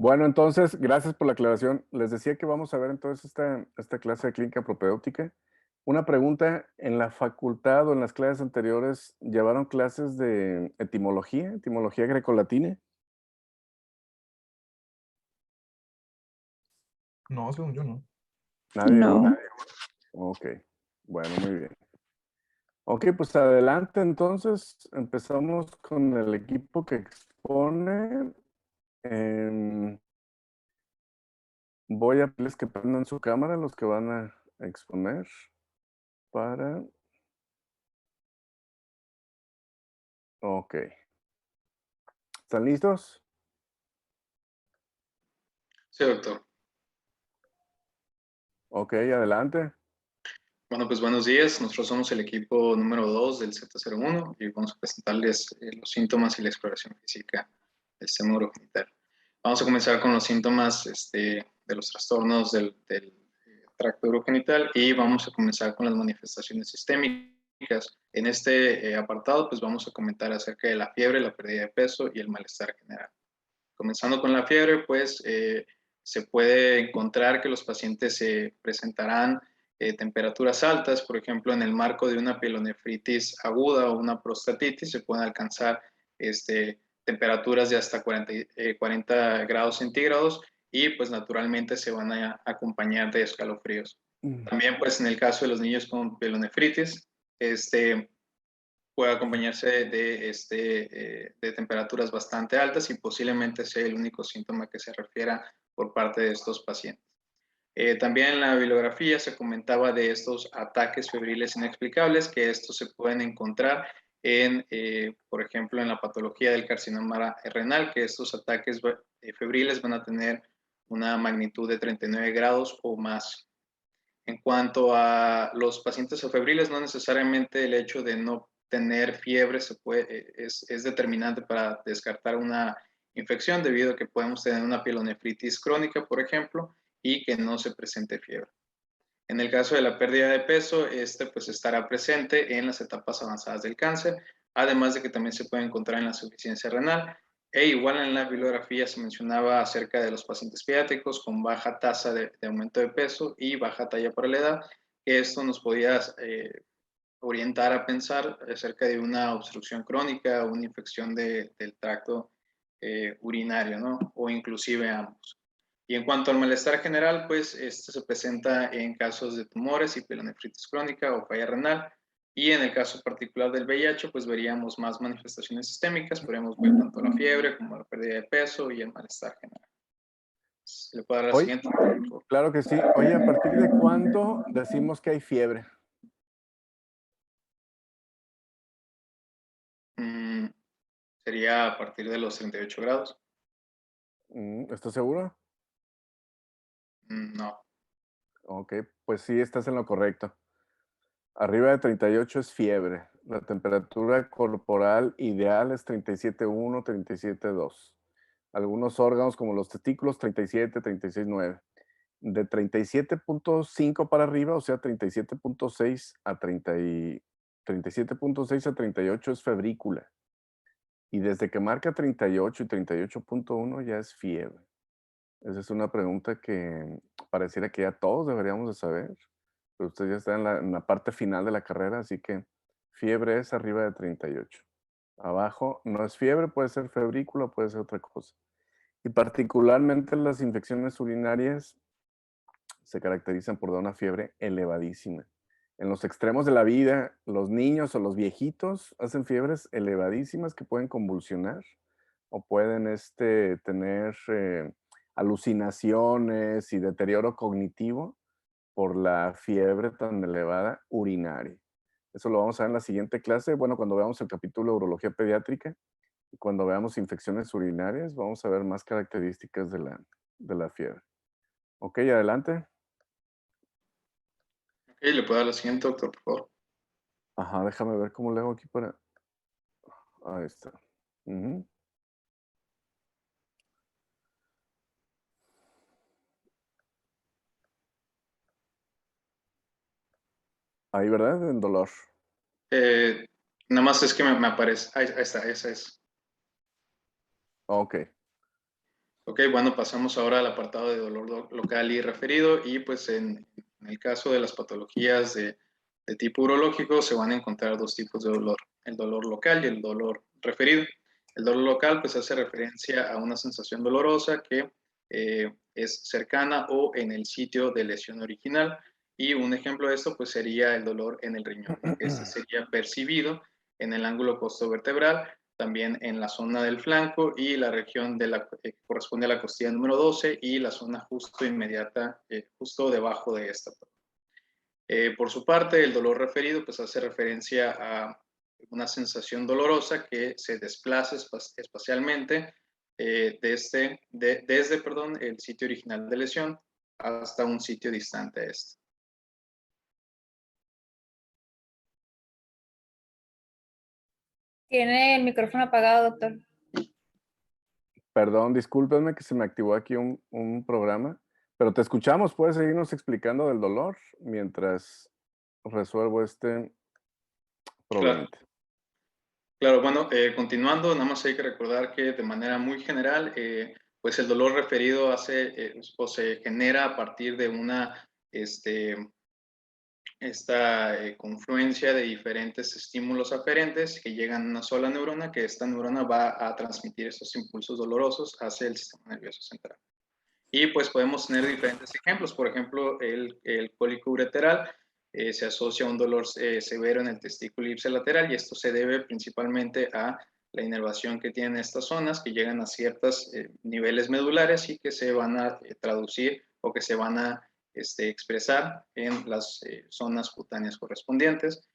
Bueno, entonces, gracias por la aclaración. Les decía que vamos a ver entonces esta clase de clínica propedéutica. Una pregunta, ¿en la facultad o en las clases anteriores llevaron clases de etimología grecolatina? No, según yo no. Nadie, No. ¿verdad? Ok, bueno, muy bien. Ok, pues adelante entonces, empezamos con el equipo que expone. Em, Voy a pedirles que prendan su cámara, los que van a exponer, para... Ok. ¿Están listos? Sí, doctor. Ok, adelante. Bueno, pues buenos días. Nosotros somos el equipo número 2 del Z01 y vamos a presentarles los síntomas y la exploración física del sistema urogenital. Vamos a comenzar con los síntomas de los trastornos del tracto urogenital y vamos a comenzar con las manifestaciones sistémicas. En este apartado, pues vamos a comentar acerca de la fiebre, la pérdida de peso y el malestar general. Comenzando con la fiebre, pues se puede encontrar que los pacientes se presentarán temperaturas altas, por ejemplo, en el marco de una pielonefritis aguda o una prostatitis, se pueden alcanzar temperaturas de hasta 40 grados centígrados y pues naturalmente se van a acompañar de escalofríos. También pues en el caso de los niños con pielonefritis, puede acompañarse de temperaturas bastante altas y posiblemente sea el único síntoma que se refiera por parte de estos pacientes. También en la bibliografía se comentaba de estos ataques febriles inexplicables, que estos se pueden encontrar por ejemplo, en la patología del carcinoma renal, que estos ataques febriles van a tener una magnitud de 39 grados o más. En cuanto a los pacientes febriles, no necesariamente el hecho de no tener fiebre es determinante para descartar una infección, debido a que podemos tener una pielonefritis crónica, por ejemplo, y que no se presente fiebre. En el caso de la pérdida de peso, pues estará presente en las etapas avanzadas del cáncer, además de que también se puede encontrar en la insuficiencia renal. E igual en la bibliografía se mencionaba acerca de los pacientes pediátricos con baja tasa de aumento de peso y baja talla por la edad, que esto nos podía orientar a pensar acerca de una obstrucción crónica o una infección del tracto urinario, ¿no? O inclusive ambos. Y en cuanto al malestar general, pues este se presenta en casos de tumores y pielonefritis crónica o falla renal. Y en el caso particular del VIH, pues veríamos más manifestaciones sistémicas, podríamos ver tanto la fiebre como la pérdida de peso y el malestar general. ¿Le puedo dar la Oye, siguiente, por favor? claro que sí. Oye, ¿a partir de cuándo decimos que hay fiebre? Sería a partir de los 38 grados. ¿Estás seguro? No. Ok, pues sí, estás en lo correcto. Arriba de 38 es fiebre. La temperatura corporal ideal es 37,1, 37,2. Algunos órganos como los testículos 37, 36,9. De 37,5 para arriba, o sea, 37,6 a 37,6 a 38 es febrícula. Y desde que marca 38 y 38,1 ya es fiebre. Esa es una pregunta que pareciera que ya todos deberíamos de saber, pero usted ya está en la parte final de la carrera, así que fiebre es arriba de 38. Abajo no es fiebre, puede ser febrícula, puede ser otra cosa. Y particularmente las infecciones urinarias se caracterizan por dar una fiebre elevadísima. En los extremos de la vida, los niños o los viejitos hacen fiebres elevadísimas que pueden convulsionar o pueden tener alucinaciones y deterioro cognitivo por la fiebre tan elevada urinaria. Eso lo vamos a ver en la siguiente clase. Bueno, cuando veamos el capítulo de urología pediátrica y cuando veamos infecciones urinarias, vamos a ver más características de la fiebre. Ok, adelante. Ok, ¿le puedo dar la siguiente, doctor, por favor? Ajá, déjame ver cómo le hago aquí para... Ahí está. Ujú. Ahí, ¿verdad? En dolor. Nada más es que me aparece. Ahí está, esa es. Ok. Ok, bueno, pasamos ahora al apartado de dolor local y referido y pues en el caso de las patologías de tipo urológico se van a encontrar dos tipos de dolor, el dolor local y el dolor referido. El dolor local pues hace referencia a una sensación dolorosa que es cercana o en el sitio de lesión original y un ejemplo de esto pues sería el dolor en el riñón. Este sería percibido en el ángulo costovertebral, también en la zona del flanco y la región que corresponde a la costilla número 12 y la zona justo inmediata, justo debajo de esta. Por su parte, el dolor referido pues hace referencia a una sensación dolorosa que se desplaza espacialmente desde el sitio original de lesión hasta un sitio distante a este. Tiene el micrófono apagado, doctor. Perdón, discúlpenme que se me activó aquí un programa, pero te escuchamos. Puedes seguirnos explicando del dolor mientras resuelvo este Claro. problemita. Claro, bueno, continuando, nada más hay que recordar que de manera muy general, pues el dolor referido o se genera a partir de esta confluencia de diferentes estímulos aferentes que llegan a una sola neurona, que esta neurona va a transmitir esos impulsos dolorosos hacia el sistema nervioso central. Y pues podemos tener diferentes ejemplos, por ejemplo, el cólico ureteral se asocia a un dolor severo en el testículo ipsilateral y esto se debe principalmente a la inervación que tienen estas zonas que llegan a ciertos niveles medulares y que se van a traducir o que se van a expresar en las zonas cutáneas correspondientes.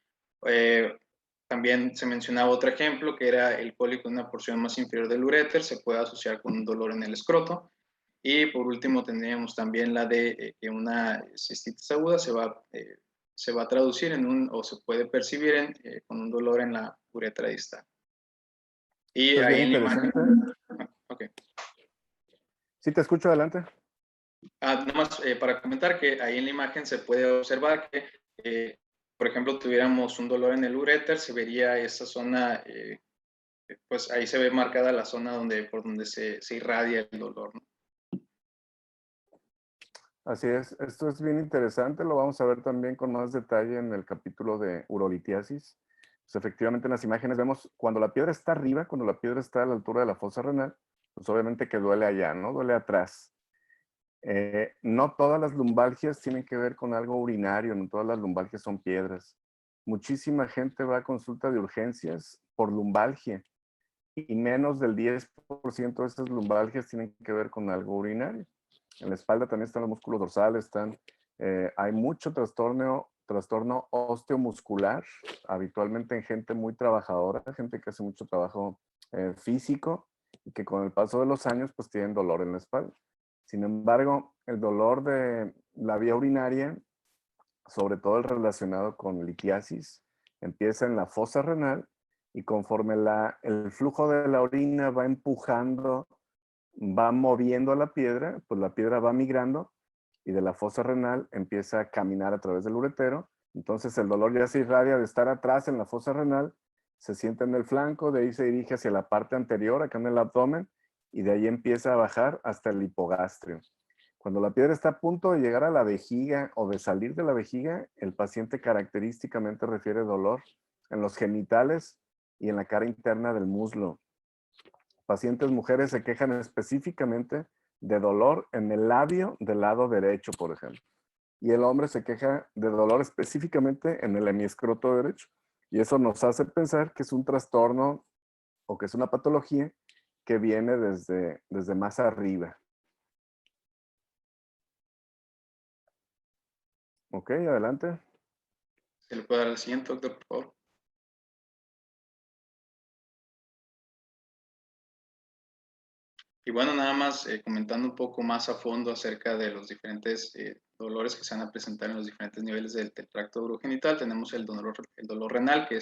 También se mencionaba otro ejemplo que era el cólico en una porción más inferior del uréter, se puede asociar con un dolor en el escroto. Y por último tendríamos también la de que una cistitis aguda se va a traducir o se puede percibir con un dolor en la uretra distal. Y Esto es bien ahí en la imagen, interesante. okay. Sí, te escucho, adelante. Nada más para comentar que ahí en la imagen se puede observar que, por ejemplo, tuviéramos un dolor en el uréter, se vería esa zona, pues ahí se ve marcada la zona por donde se irradia el dolor, ¿no? Así es, esto es bien interesante, lo vamos a ver también con más detalle en el capítulo de urolitiasis. Pues efectivamente en las imágenes vemos cuando la piedra está arriba, cuando la piedra está a la altura de la fosa renal, pues obviamente que duele allá, ¿no? Duele atrás. No todas las lumbalgias tienen que ver con algo urinario, no todas las lumbalgias son piedras. Muchísima gente va a consulta de urgencias por lumbalgia y menos del 10% de esas lumbalgias tienen que ver con algo urinario. En la espalda también están los músculos dorsales, hay mucho trastorno osteomuscular, habitualmente en gente muy trabajadora, gente que hace mucho trabajo físico y que con el paso de los años pues tienen dolor en la espalda. Sin embargo, el dolor de la vía urinaria, sobre todo el relacionado con litiasis, empieza en la fosa renal y conforme el flujo de la orina va empujando, va moviendo a la piedra, pues la piedra va migrando y de la fosa renal empieza a caminar a través del uretero. Entonces el dolor ya se irradia de estar atrás en la fosa renal, se siente en el flanco, de ahí se dirige hacia la parte anterior, acá en el abdomen, y de ahí empieza a bajar hasta el hipogastrio. Cuando la piedra está a punto de llegar a la vejiga o de salir de la vejiga, el paciente característicamente refiere dolor en los genitales y en la cara interna del muslo. Pacientes mujeres se quejan específicamente de dolor en el labio del lado derecho, por ejemplo. Y el hombre se queja de dolor específicamente en el hemiescroto derecho. Y eso nos hace pensar que es un trastorno o que es una patología que viene desde más arriba. Ok, adelante. ¿Se le puede dar el siguiente, doctor, por favor? Y bueno, nada más comentando un poco más a fondo acerca de los diferentes dolores que se van a presentar en los diferentes niveles del tracto urogenital, tenemos el dolor renal, que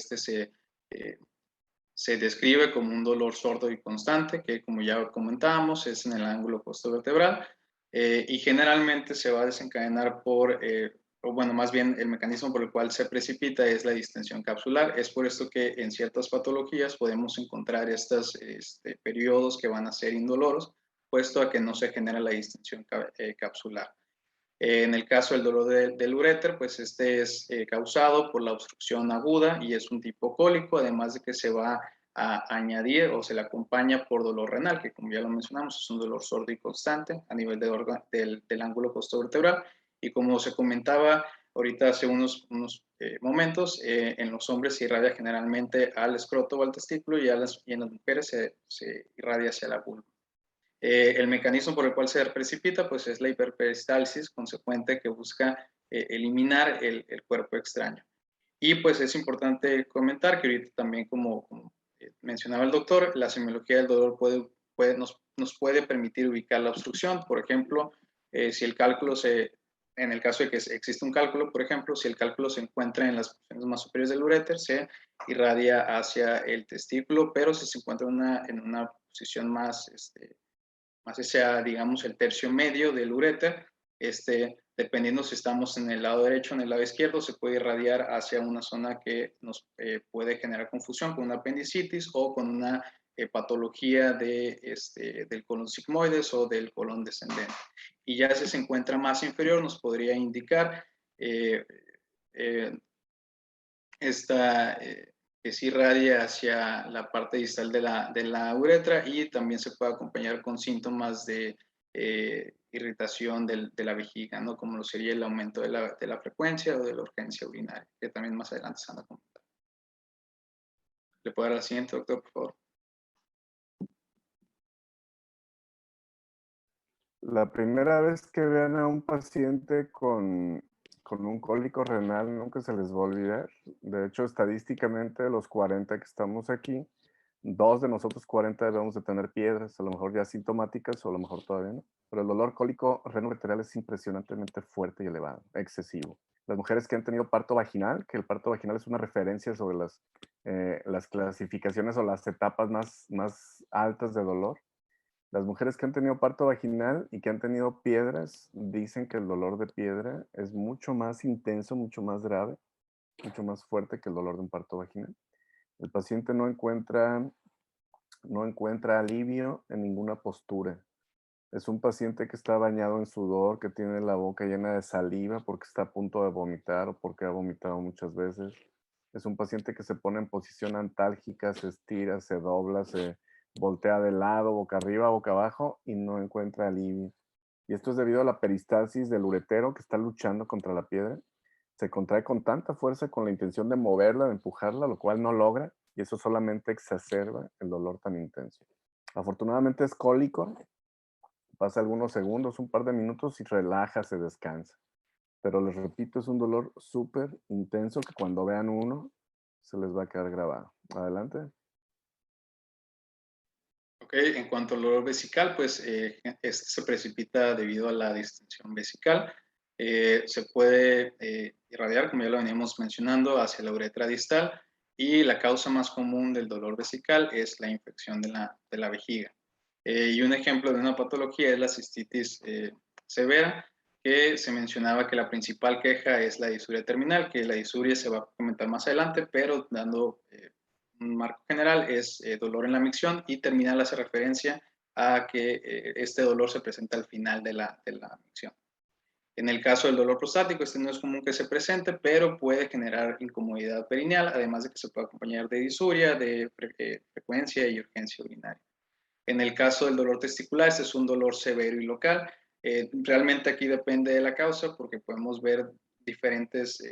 se describe como un dolor sordo y constante, que como ya comentábamos es en el ángulo costovertebral y generalmente se va a desencadenar o bueno, más bien el mecanismo por el cual se precipita es la distensión capsular. Es por esto que en ciertas patologías podemos encontrar estos periodos que van a ser indoloros, puesto a que no se genera la distensión capsular. En el caso del dolor del uréter, pues este es causado por la obstrucción aguda y es un tipo cólico, además de que se va a añadir o se le acompaña por dolor renal, que como ya lo mencionamos, es un dolor sordo y constante a nivel del ángulo costovertebral. Y como se comentaba ahorita hace unos momentos, en los hombres se irradia generalmente al escroto o al testículo y en las mujeres se irradia hacia la vulva. El mecanismo por el cual se precipita pues es la hiperperistalsis consecuente que busca eliminar el cuerpo extraño. Y pues es importante comentar que ahorita también como mencionaba el doctor, la semiología del dolor nos puede permitir ubicar la obstrucción. Por ejemplo, si el cálculo en el caso de que existe un cálculo, por ejemplo, si el cálculo se encuentra en las porciones más superiores del uréter, se irradia hacia el testículo, pero si se encuentra en una posición más hacia, digamos, el tercio medio del uréter, dependiendo si estamos en el lado derecho o en el lado izquierdo, se puede irradiar hacia una zona que nos puede generar confusión con una apendicitis o con una patología del colon sigmoides o del colon descendente. Y ya si se encuentra más inferior, nos podría indicar que se irradia hacia la parte distal de la uretra y también se puede acompañar con síntomas de irritación de la vejiga, ¿no? Como lo sería el aumento de la frecuencia o de la urgencia urinaria, que también más adelante se van a comentar. ¿Le puedo dar la siguiente, doctor, por favor? La primera vez que vean a un paciente con un cólico renal, nunca se les va a olvidar. De hecho, estadísticamente, de los 40 que estamos aquí, 2 de nosotros 40 debemos de tener piedras, a lo mejor ya sintomáticas o a lo mejor todavía no. Pero el dolor cólico renal es impresionantemente fuerte y elevado, excesivo. Las mujeres que han tenido parto vaginal, que el parto vaginal es una referencia sobre las clasificaciones o las etapas más altas de dolor. Las mujeres que han tenido parto vaginal y que han tenido piedras dicen que el dolor de piedra es mucho más intenso, mucho más grave, mucho más fuerte que el dolor de un parto vaginal. El paciente no encuentra alivio en ninguna postura. Es un paciente que está bañado en sudor, que tiene la boca llena de saliva porque está a punto de vomitar o porque ha vomitado muchas veces. Es un paciente que se pone en posición antálgica, se estira, se dobla, se voltea de lado, boca arriba, boca abajo y no encuentra alivio. Y esto es debido a la peristalsis del uretero que está luchando contra la piedra. Se contrae con tanta fuerza con la intención de moverla, de empujarla, lo cual no logra y eso solamente exacerba el dolor tan intenso. Afortunadamente es cólico, pasa algunos segundos, un par de minutos y relaja, se descansa. Pero les repito, es un dolor súper intenso que cuando vean uno se les va a quedar grabado. Adelante. Ok, en cuanto al dolor vesical, pues este se precipita debido a la distensión vesical. Se puede irradiar, como ya lo veníamos mencionando, hacia la uretra distal y la causa más común del dolor vesical es la infección de la vejiga. Y un ejemplo de una patología es la cistitis severa, que se mencionaba que la principal queja es la disuria terminal, que la disuria se va a comentar más adelante, pero dando un marco general es dolor en la micción y terminal hace referencia a que este dolor se presenta al final de la micción. En el caso del dolor prostático, este no es común que se presente, pero puede generar incomodidad perineal, además de que se puede acompañar de disuria, de frecuencia y urgencia urinaria. En el caso del dolor testicular, este es un dolor severo y local. Realmente aquí depende de la causa porque podemos ver diferentes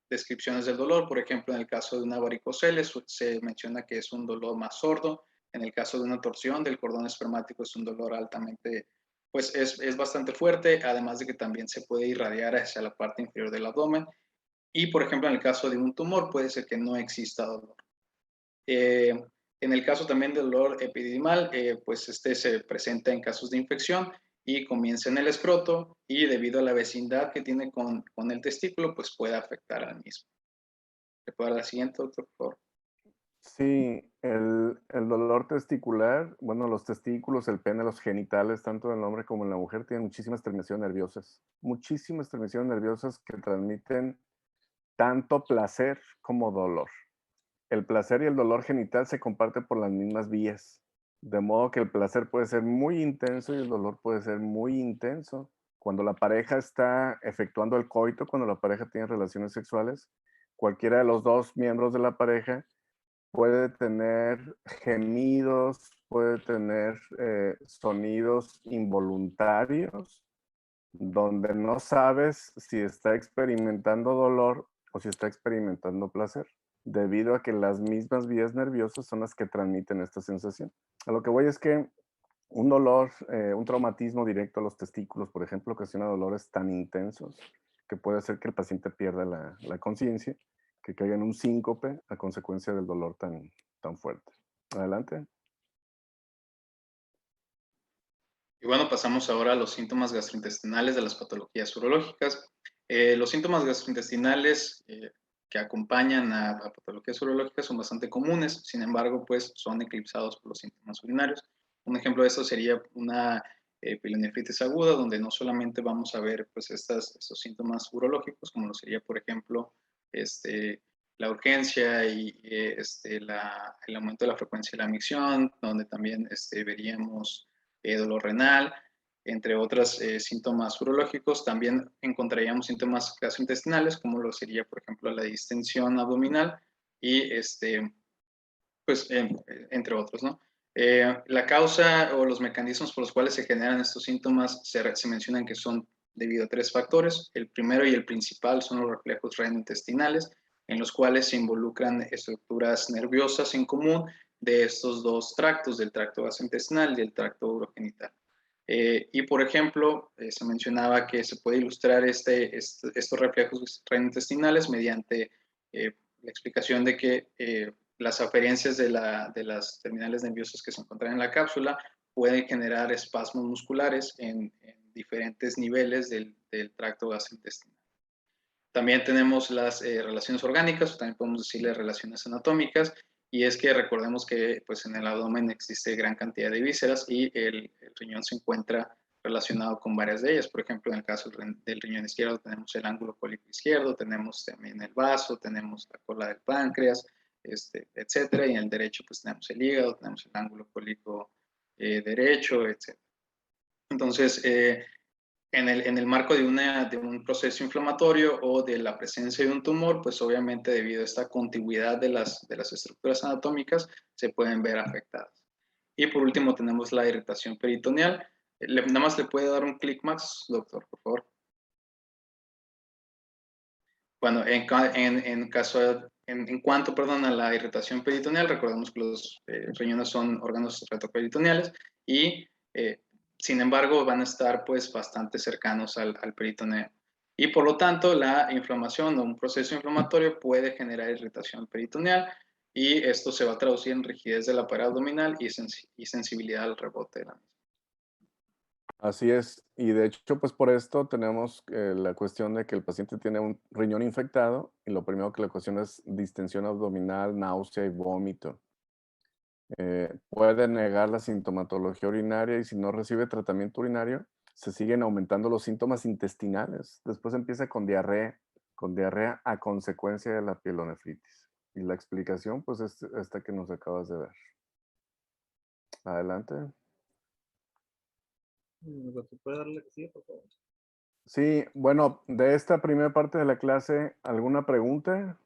descripciones del dolor. Por ejemplo, en el caso de una varicocele se menciona que es un dolor más sordo. En el caso de una torsión del cordón espermático es un dolor altamente, pues es bastante fuerte, además de que también se puede irradiar hacia la parte inferior del abdomen. Y, por ejemplo, en el caso de un tumor puede ser que no exista dolor. En el caso también del dolor epididimal, pues este se presenta en casos de infección y comienza en el escroto y debido a la vecindad que tiene con el testículo, pues puede afectar al mismo. ¿Le puedo dar la siguiente, doctor, por favor? Sí, el dolor testicular, bueno, los testículos, el pene, los genitales, tanto en el hombre como en la mujer, tienen muchísimas terminaciones nerviosas que transmiten tanto placer como dolor. El placer y el dolor genital se comparten por las mismas vías. De modo que el placer puede ser muy intenso y el dolor puede ser muy intenso. Cuando la pareja está efectuando el coito, cuando la pareja tiene relaciones sexuales, cualquiera de los dos miembros de la pareja puede tener gemidos, puede tener sonidos involuntarios, donde no sabes si está experimentando dolor o si está experimentando placer, debido a que las mismas vías nerviosas son las que transmiten esta sensación. A lo que voy es que un dolor, un traumatismo directo a los testículos, por ejemplo, ocasiona dolores tan intensos que puede hacer que el paciente pierda la conciencia, que caiga en un síncope a consecuencia del dolor tan fuerte. Adelante. Y bueno, pasamos ahora a los síntomas gastrointestinales de las patologías urológicas. Los síntomas gastrointestinales que acompañan a patologías urológicas son bastante comunes, sin embargo, pues son eclipsados por los síntomas urinarios. Un ejemplo de esto sería una pielonefritis aguda, donde no solamente vamos a ver pues estos síntomas urológicos, como lo sería, por ejemplo, la urgencia y el aumento de la frecuencia de la micción, donde también veríamos dolor renal, entre otros síntomas urológicos. También encontraríamos síntomas gastrointestinales, como lo sería, por ejemplo, la distensión abdominal y, pues, entre otros, ¿no? La causa o los mecanismos por los cuales se generan estos síntomas se mencionan que son debido a tres factores. El primero y el principal son los reflejos renal-intestinales, en los cuales se involucran estructuras nerviosas en común de estos dos tractos, del tracto gastrointestinal y del tracto urogenital. Y por ejemplo, se mencionaba que se puede ilustrar estos reflejos renal-intestinales mediante la explicación de que las aferencias de las terminales nerviosas que se encuentran en la cápsula pueden generar espasmos musculares en diferentes niveles del tracto gastrointestinal. También tenemos las relaciones orgánicas, o también podemos decirle relaciones anatómicas, y es que recordemos que pues, en el abdomen existe gran cantidad de vísceras y el riñón se encuentra relacionado con varias de ellas. Por ejemplo, en el caso del riñón izquierdo tenemos el ángulo cólico izquierdo, tenemos también el vaso, tenemos la cola del páncreas, etcétera, y en el derecho pues tenemos el hígado, tenemos el ángulo cólico derecho, etcétera. Entonces, en el marco de un proceso inflamatorio o de la presencia de un tumor, pues obviamente debido a esta contigüidad de las estructuras anatómicas, se pueden ver afectadas. Y por último tenemos la irritación peritoneal. Nada más le puede dar un clic más, doctor, por favor. Bueno, en cuanto, perdón, a la irritación peritoneal, recordemos que los riñones son órganos retroperitoneales y sin embargo van a estar pues bastante cercanos al peritoneo. Y por lo tanto la inflamación o un proceso inflamatorio puede generar irritación peritoneal y esto se va a traducir en rigidez de la pared abdominal y sensibilidad al rebote de la misma. Así es. Y de hecho, pues por esto tenemos la cuestión de que el paciente tiene un riñón infectado y lo primero que le ocasiona es distensión abdominal, náusea y vómito. Puede negar la sintomatología urinaria y si no recibe tratamiento urinario, se siguen aumentando los síntomas intestinales. Después empieza con diarrea a consecuencia de la pielonefritis. Y la explicación, pues, es esta que nos acabas de ver. Adelante. ¿Se puede darle que sigue, por favor? Sí, bueno, de esta primera parte de la clase, ¿alguna pregunta?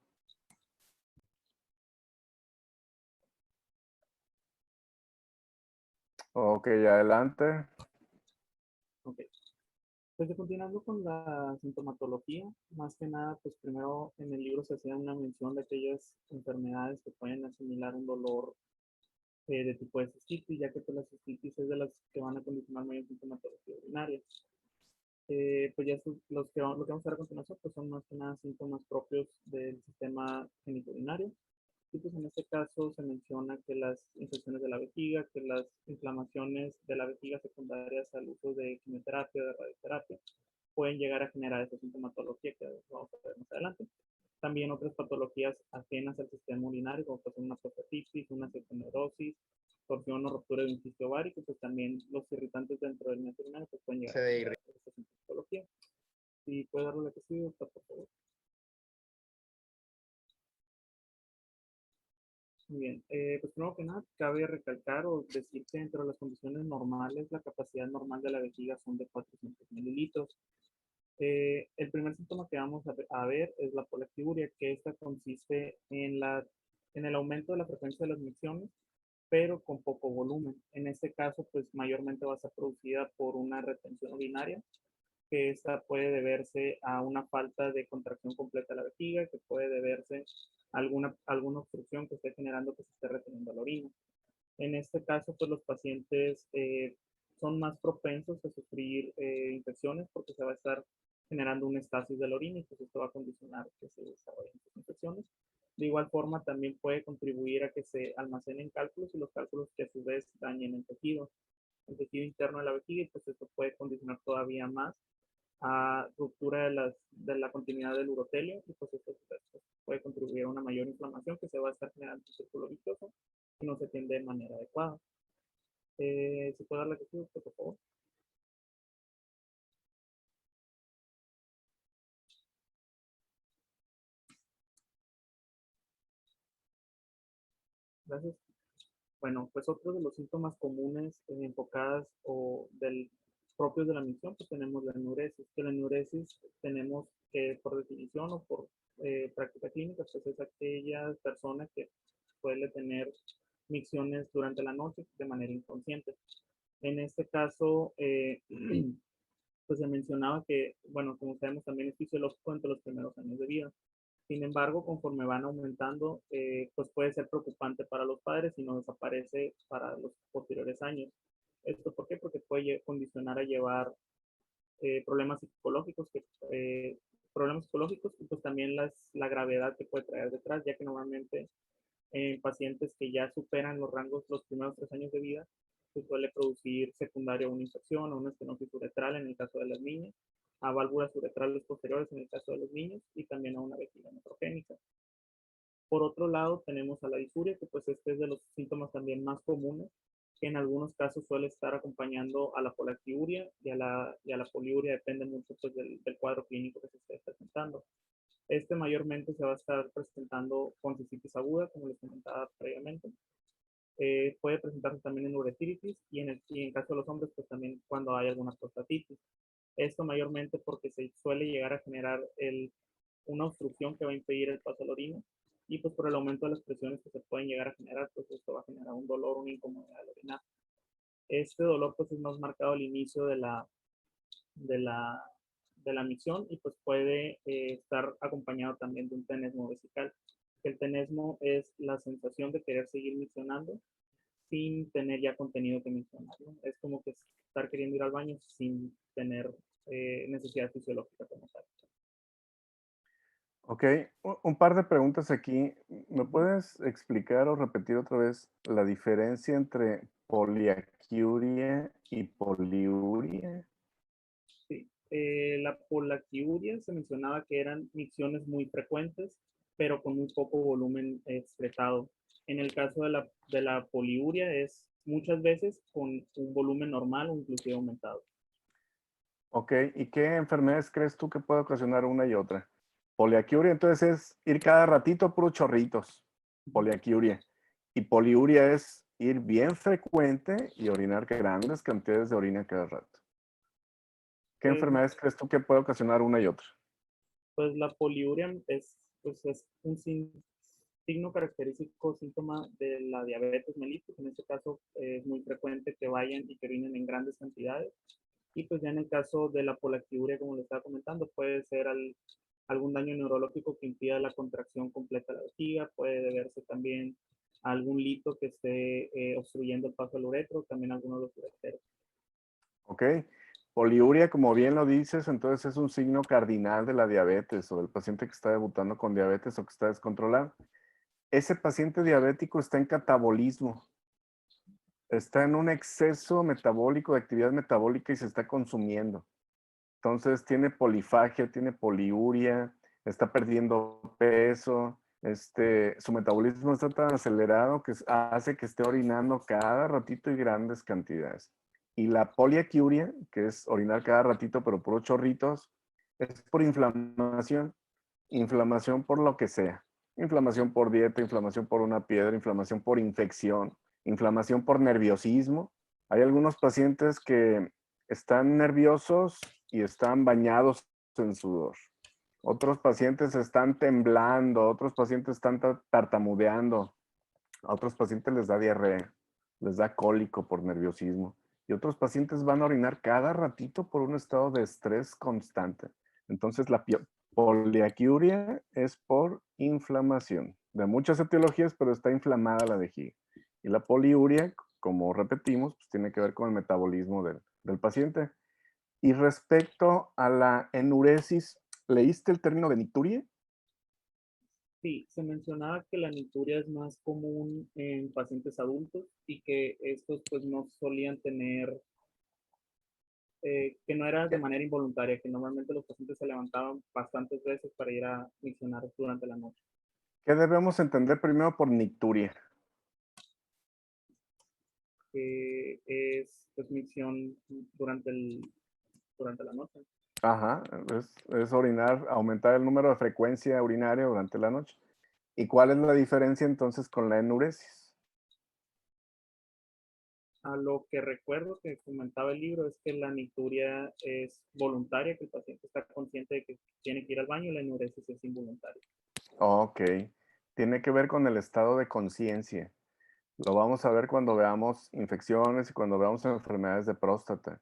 Ok, adelante. Ok. Pues continuando con la sintomatología, más que nada, pues primero en el libro se hacía una mención de aquellas enfermedades que pueden asimilar un dolor de tipo de cistitis, ya que pues, la cistitis es de las que van a condicionar mayor sintomatología urinaria. Pues ya lo que vamos a ver a continuación pues son más que nada síntomas propios del sistema genitourinario. Y pues en este caso se menciona que las infecciones de la vejiga, que las inflamaciones de la vejiga secundarias al uso de quimioterapia o de radioterapia pueden llegar a generar esa sintomatología que vamos a ver más adelante. También otras patologías ajenas al sistema urinario, como puede ser una prostatitis, una cetonerosis, torsión o ruptura de un cisto ovárico, pues también los irritantes dentro del medio urinario pues pueden llegar a generar esta sintomatología. Si puede darle la que sigue, por favor. Muy bien. Pues primero que nada, cabe recalcar o decir que entre las condiciones normales, la capacidad normal de la vejiga son de 400 mililitros. El primer síntoma que vamos a ver es la polactiuria, que esta consiste en el aumento de la frecuencia de las micciones, pero con poco volumen. En este caso, pues mayormente va a ser producida por una retención urinaria, que esta puede deberse a una falta de contracción completa de la vejiga, que puede deberse a alguna obstrucción que esté generando que se esté reteniendo la orina. En este caso, pues los pacientes son más propensos a sufrir infecciones porque se va a estar generando un estasis de la orina y pues esto va a condicionar que se desarrollen infecciones. De igual forma, también puede contribuir a que se almacenen cálculos y los cálculos que a su vez dañen el tejido interno de la vejiga y pues esto puede condicionar todavía más a ruptura de la continuidad del urotelio y pues esto puede contribuir a una mayor inflamación que se va a estar generando en el círculo vicioso y no se atiende de manera adecuada. ¿Se puede dar la que sigue, por favor? Gracias. Bueno, pues otro de los síntomas comunes enfocadas o propios de la micción, pues tenemos la enuresis. Que la enuresis tenemos que por definición o por práctica clínica, pues es aquella persona que suele tener micciones durante la noche de manera inconsciente. En este caso, pues se mencionaba que, bueno, como sabemos, también es fisiológico entre los primeros años de vida. Sin embargo, conforme van aumentando, pues puede ser preocupante para los padres y no desaparece para los posteriores años. ¿Esto por qué? Porque puede condicionar a llevar problemas psicológicos, y pues también la gravedad que puede traer detrás, ya que normalmente en pacientes que ya superan los rangos los primeros 3 años de vida, pues suele producir secundario una infección o una estenosis uretral en el caso de las niñas, a válvulas uretrales posteriores en el caso de los niños y también a una vejiga netrogénica. Por otro lado, tenemos a la disuria, que pues este es de los síntomas también más comunes, que en algunos casos suele estar acompañando a la polactiuria y a la poliuria, depende mucho pues, del cuadro clínico que se esté presentando. Este mayormente se va a estar presentando con cistitis aguda, como les comentaba previamente. Puede presentarse también en uretiritis y en caso de los hombres, pues también cuando hay alguna prostatitis. Esto mayormente porque se suele llegar a generar una obstrucción que va a impedir el paso a la orina y pues por el aumento de las presiones que se pueden llegar a generar, pues esto va a generar un dolor, una incomodidad al orinar. Este dolor pues es más marcado al inicio de la, de la micción y pues puede estar acompañado también de un tenesmo vesical. El tenesmo es la sensación de querer seguir miccionando sin tener ya contenido que miccionar, ¿no? Es como que estar queriendo ir al baño sin tener necesidad fisiológica como tal. Ok, un par de preguntas aquí. ¿Me puedes explicar o repetir otra vez la diferencia entre poliaquiuria y poliuria? Sí. La polactiuria se mencionaba que eran micciones muy frecuentes, pero con muy poco volumen excretado. En el caso de la poliuria es muchas veces con un volumen normal o inclusive aumentado. Ok, ¿y qué enfermedades crees tú que puede ocasionar una y otra? Poliaquiuria, entonces es ir cada ratito puros chorritos, poliaquiuria. Y poliuria es ir bien frecuente y orinar grandes cantidades de orina cada rato. ¿Qué Pues, enfermedades crees tú que puede ocasionar una y otra? pues la poliuria pues es un signo característico, síntoma de la diabetes mellitus. En este caso es muy frecuente que vayan y que orinen en grandes cantidades. Y pues ya en el caso de la polactiuria, como le estaba comentando, puede ser algún daño neurológico que impida la contracción completa de la vejiga, puede deberse también a algún lito que esté obstruyendo el paso al uretro, también algunos de los ureteros. Ok. Poliuria, como bien lo dices, entonces es un signo cardinal de la diabetes o del paciente que está debutando con diabetes o que está descontrolado. Ese paciente diabético está en catabolismo, está en un exceso metabólico de actividad metabólica y se está consumiendo. Entonces tiene polifagia, tiene poliuria, está perdiendo peso, su metabolismo está tan acelerado que hace que esté orinando cada ratito y grandes cantidades. Y la poliaquiuria, que es orinar cada ratito pero por chorritos, es por inflamación por lo que sea. Inflamación por dieta, inflamación por una piedra, inflamación por infección, inflamación por nerviosismo. Hay algunos pacientes que están nerviosos y están bañados en sudor. Otros pacientes están temblando, otros pacientes están tartamudeando, a otros pacientes les da diarrea, les da cólico por nerviosismo. Y otros pacientes van a orinar cada ratito por un estado de estrés constante. Entonces la poliaquiuria es por inflamación. De muchas etiologías, pero está inflamada la vejiga. Y la poliuria, como repetimos, pues tiene que ver con el metabolismo del paciente. Y respecto a la enuresis, ¿leíste el término de nicturia? Sí, se mencionaba que la nicturia es más común en pacientes adultos y que estos pues no solían tener, que no era de manera involuntaria, que normalmente los pacientes se levantaban bastantes veces para ir a misionar durante la noche. ¿Qué debemos entender primero por nicturia? Que es pues misión durante la noche. Ajá, es orinar, aumentar el número de frecuencia urinaria durante la noche. ¿Y cuál es la diferencia entonces con la enuresis? A lo que recuerdo que comentaba el libro es que la nicturia es voluntaria, que el paciente está consciente de que tiene que ir al baño y la enuresis es involuntaria. Ok, tiene que ver con el estado de conciencia. Lo vamos a ver cuando veamos infecciones y cuando veamos enfermedades de próstata.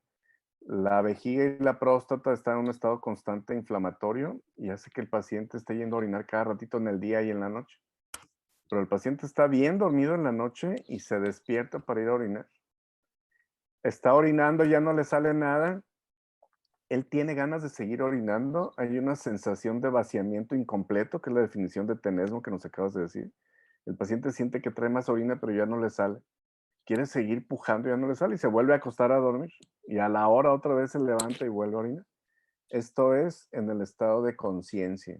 La vejiga y la próstata están en un estado constante inflamatorio y hace que el paciente esté yendo a orinar cada ratito en el día y en la noche. Pero el paciente está bien dormido en la noche y se despierta para ir a orinar. Está orinando, ya no le sale nada. Él tiene ganas de seguir orinando. Hay una sensación de vaciamiento incompleto, que es la definición de tenesmo que nos acabas de decir. El paciente siente que trae más orina, pero ya no le sale. Quiere seguir pujando, ya no le sale y se vuelve a acostar a dormir. Y a la hora otra vez se levanta y vuelve a orinar. Esto es en el estado de conciencia.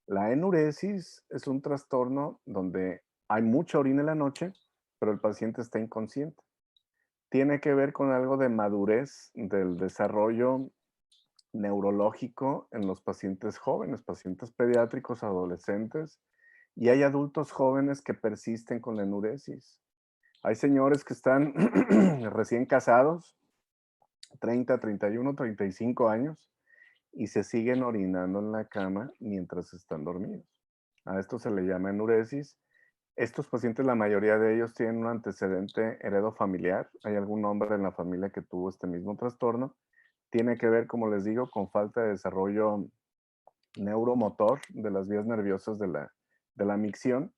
La enuresis es un trastorno donde hay mucha orina en la noche, pero el paciente está inconsciente. Tiene que ver con algo de madurez del desarrollo neurológico en los pacientes jóvenes, pacientes pediátricos, adolescentes, y hay adultos jóvenes que persisten con la enuresis. Hay señores que están recién casados, 30, 31, 35 años, y se siguen orinando en la cama mientras están dormidos. A esto se le llama enuresis. Estos pacientes, la mayoría de ellos tienen un antecedente heredofamiliar. Hay algún hombre en la familia que tuvo este mismo trastorno. Tiene que ver, como les digo, con falta de desarrollo neuromotor de las vías nerviosas de la micción,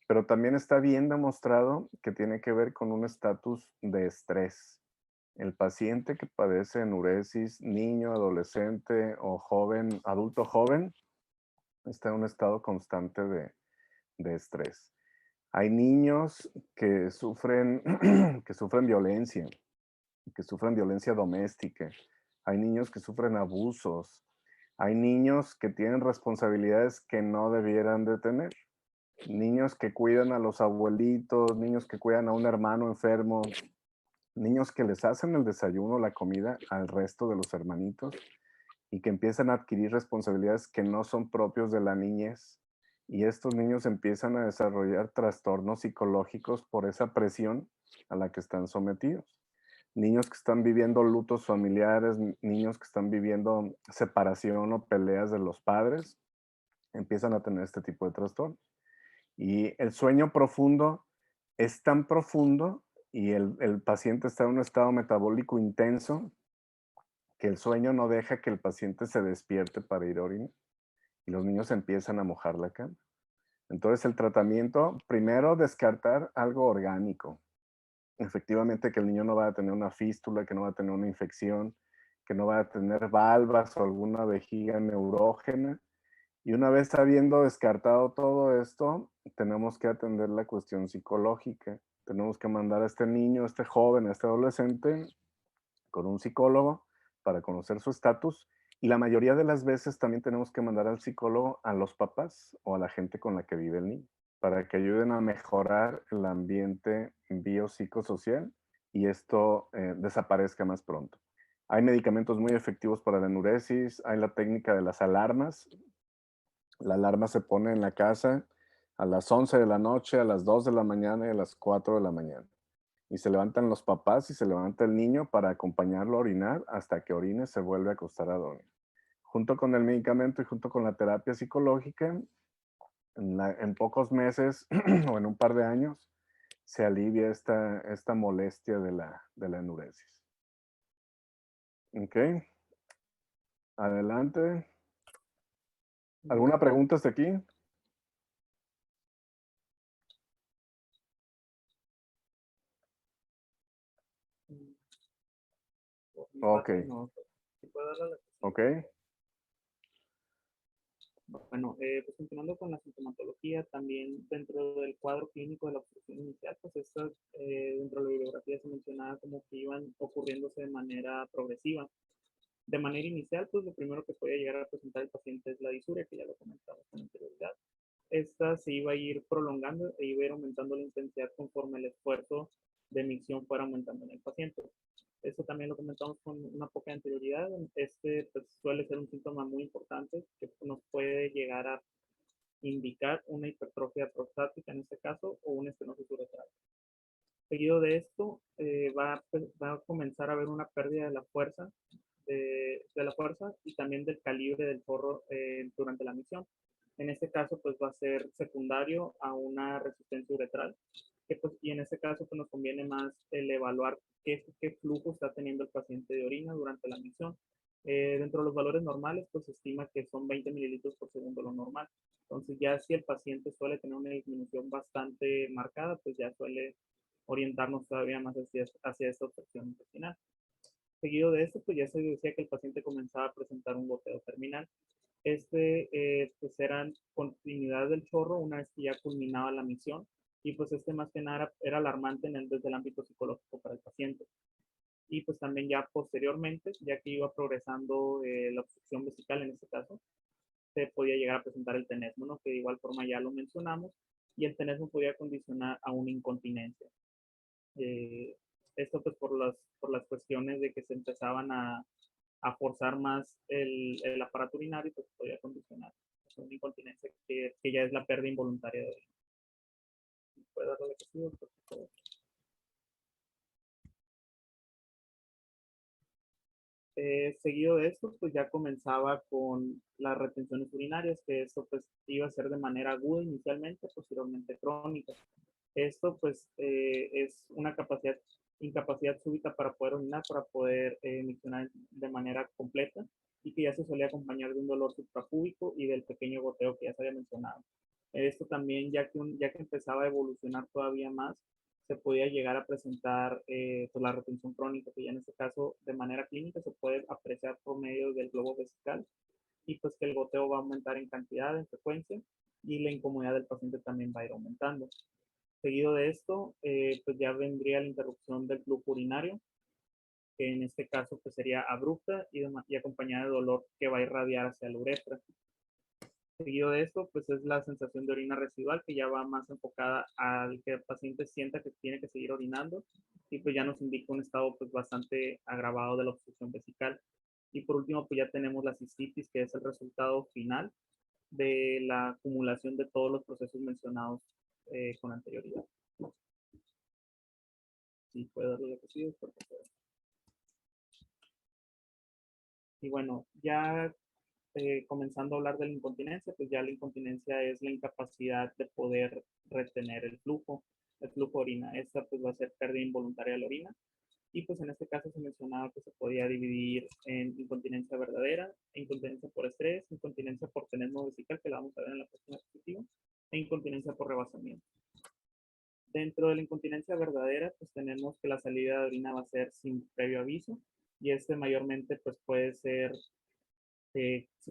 pero también está bien demostrado que tiene que ver con un estatus de estrés. El paciente que padece enuresis, niño, adolescente o joven, adulto joven, está en un estado constante de estrés. Hay niños que sufren, que sufren violencia doméstica. Hay niños que sufren abusos. Hay niños que tienen responsabilidades que no debieran de tener. Niños que cuidan a los abuelitos, niños que cuidan a un hermano enfermo, niños que les hacen el desayuno, la comida al resto de los hermanitos y que empiezan a adquirir responsabilidades que no son propios de la niñez. Y estos niños empiezan a desarrollar trastornos psicológicos por esa presión a la que están sometidos. Niños que están viviendo lutos familiares, niños que están viviendo separación o peleas de los padres, empiezan a tener este tipo de trastornos. Y el sueño profundo es tan profundo y el paciente está en un estado metabólico intenso que el sueño no deja que el paciente se despierte para ir a orinar. Y los niños empiezan a mojar la cama. Entonces el tratamiento, primero descartar algo orgánico. Efectivamente que el niño no va a tener una fístula, que no va a tener una infección, que no va a tener valvas o alguna vejiga neurógena. Y una vez habiendo descartado todo esto, tenemos que atender la cuestión psicológica. Tenemos que mandar a este niño, a este joven, a este adolescente con un psicólogo para conocer su estatus. Y la mayoría de las veces también tenemos que mandar al psicólogo a los papás o a la gente con la que vive el niño, para que ayuden a mejorar el ambiente biopsicosocial y esto desaparezca más pronto. Hay medicamentos muy efectivos para la enuresis, hay la técnica de las alarmas. La alarma se pone en la casa a las 11 de la noche, a las 2 de la mañana y a las 4 de la mañana. Y se levantan los papás y se levanta el niño para acompañarlo a orinar hasta que orine se vuelve a acostar a dormir. Junto con el medicamento y junto con la terapia psicológica, en pocos meses o en un par de años, se alivia esta molestia de la enuresis. Ok, adelante. ¿Alguna pregunta hasta aquí? Por mi Ok, parte, no. ¿Sí puedo darle la- ok, Bueno, pues continuando con la sintomatología, también dentro del cuadro clínico de la obstrucción inicial, pues estas dentro de la bibliografía se mencionaba como que iban ocurriéndose de manera progresiva. De manera inicial, pues lo primero que puede llegar a presentar el paciente es la disuria, que ya lo comentamos con anterioridad. Esta se iba a ir prolongando e iba a ir aumentando la intensidad conforme el esfuerzo de micción fuera aumentando en el paciente. Esto también lo comentamos con una poca anterioridad. Este pues, suele ser un síntoma muy importante que nos puede llegar a indicar una hipertrofia prostática en este caso o una estenosis uretral. Seguido de esto, va a comenzar a haber una pérdida de la fuerza, de la fuerza y también del calibre del forro durante la misión. En este caso, pues va a ser secundario a una resistencia uretral, que, pues, y en este caso pues, nos conviene más el evaluar qué flujo está teniendo el paciente de orina durante la misión. Dentro de los valores normales, pues se estima que son 20 mililitros por segundo lo normal. Entonces, ya si el paciente suele tener una disminución bastante marcada, pues ya suele orientarnos todavía más hacia esta obstrucción intestinal. Seguido de esto, pues ya se decía que el paciente comenzaba a presentar un goteo terminal. Pues eran continuidad del chorro una vez que ya culminaba la misión y pues más que nada era alarmante desde el ámbito psicológico para el paciente. Y pues también ya posteriormente, ya que iba progresando la obstrucción vesical en este caso, se podía llegar a presentar el tenesmo, ¿no? Que de igual forma ya lo mencionamos, y el tenesmo podía condicionar a una incontinencia. Eh, Esto pues por las cuestiones de que se empezaban a forzar más el aparato urinario, pues podía condicionar una incontinencia que ya es la pérdida involuntaria de orina. ¿Puede darle la que sigue, por favor? Seguido de esto, pues ya comenzaba con las retenciones urinarias, que esto pues iba a ser de manera aguda inicialmente, posteriormente crónica. Esto pues es una incapacidad súbita para poder orinar, para poder miccionar de manera completa y que ya se solía acompañar de un dolor suprapúbico y del pequeño goteo que ya se había mencionado. Esto también, ya que empezaba a evolucionar todavía más, se podía llegar a presentar pues, la retención crónica, que ya en este caso de manera clínica se puede apreciar por medio del globo vesical y pues que el goteo va a aumentar en cantidad, en frecuencia y la incomodidad del paciente también va a ir aumentando. Seguido de esto, pues ya vendría la interrupción del flujo urinario, que en este caso pues sería abrupta y acompañada de dolor que va a irradiar hacia la uretra. Seguido de esto, pues es la sensación de orina residual que ya va más enfocada al que el paciente sienta que tiene que seguir orinando y pues ya nos indica un estado pues bastante agravado de la obstrucción vesical. Y por último, pues ya tenemos la cistitis, que es el resultado final de la acumulación de todos los procesos mencionados con anterioridad. Sí, puedo darle lo que sigue, por favor. Y bueno, ya comenzando a hablar de la incontinencia, pues ya la incontinencia es la incapacidad de poder retener el flujo de orina. Esta pues va a ser pérdida involuntaria de la orina. Y pues en este caso se mencionaba que se podía dividir en incontinencia verdadera, incontinencia por estrés, incontinencia por tenesmo vesical, que la vamos a ver en la próxima diapositiva, e incontinencia por rebasamiento. Dentro de la incontinencia verdadera, pues tenemos que la salida de orina va a ser sin previo aviso y mayormente pues puede ser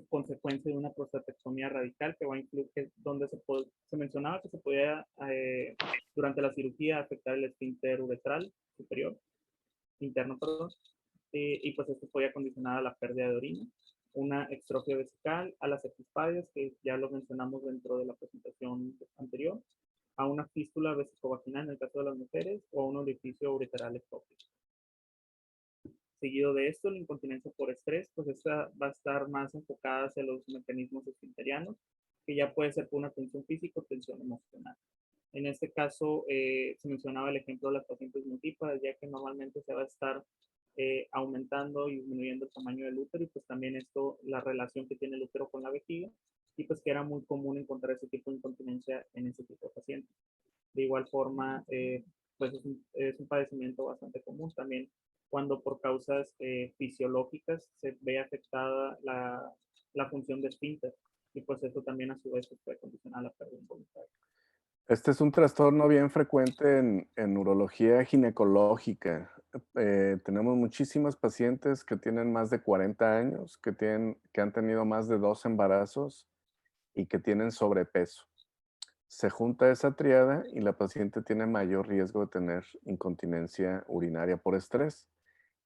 consecuencia de una prostatectomía radical que va a incluir, donde se mencionaba que se podía durante la cirugía afectar el esfínter uretral superior, interno, perdón, y pues esto podía condicionar a la pérdida de orina, una extrofia vesical, a las epispadias, que ya lo mencionamos dentro de la presentación anterior, a una fístula vesicovaginal en el caso de las mujeres o a un orificio ureteral ectópico. Seguido de esto, la incontinencia por estrés, pues esta va a estar más enfocada hacia los mecanismos esfinterianos que ya puede ser por una tensión física o tensión emocional. En este caso, se mencionaba el ejemplo de las pacientes multíparas, ya que normalmente se va a estar aumentando y disminuyendo el tamaño del útero y pues también esto, la relación que tiene el útero con la vejiga y pues que era muy común encontrar ese tipo de incontinencia en ese tipo de pacientes. De igual forma, pues es un padecimiento bastante común también cuando por causas fisiológicas se ve afectada la función de esfínter y pues eso también a su vez puede condicionar la pérdida involuntaria. Este es un trastorno bien frecuente en urología ginecológica. Tenemos muchísimas pacientes que tienen más de 40 años, que han tenido más de 2 embarazos y que tienen sobrepeso. Se junta esa triada y la paciente tiene mayor riesgo de tener incontinencia urinaria por estrés.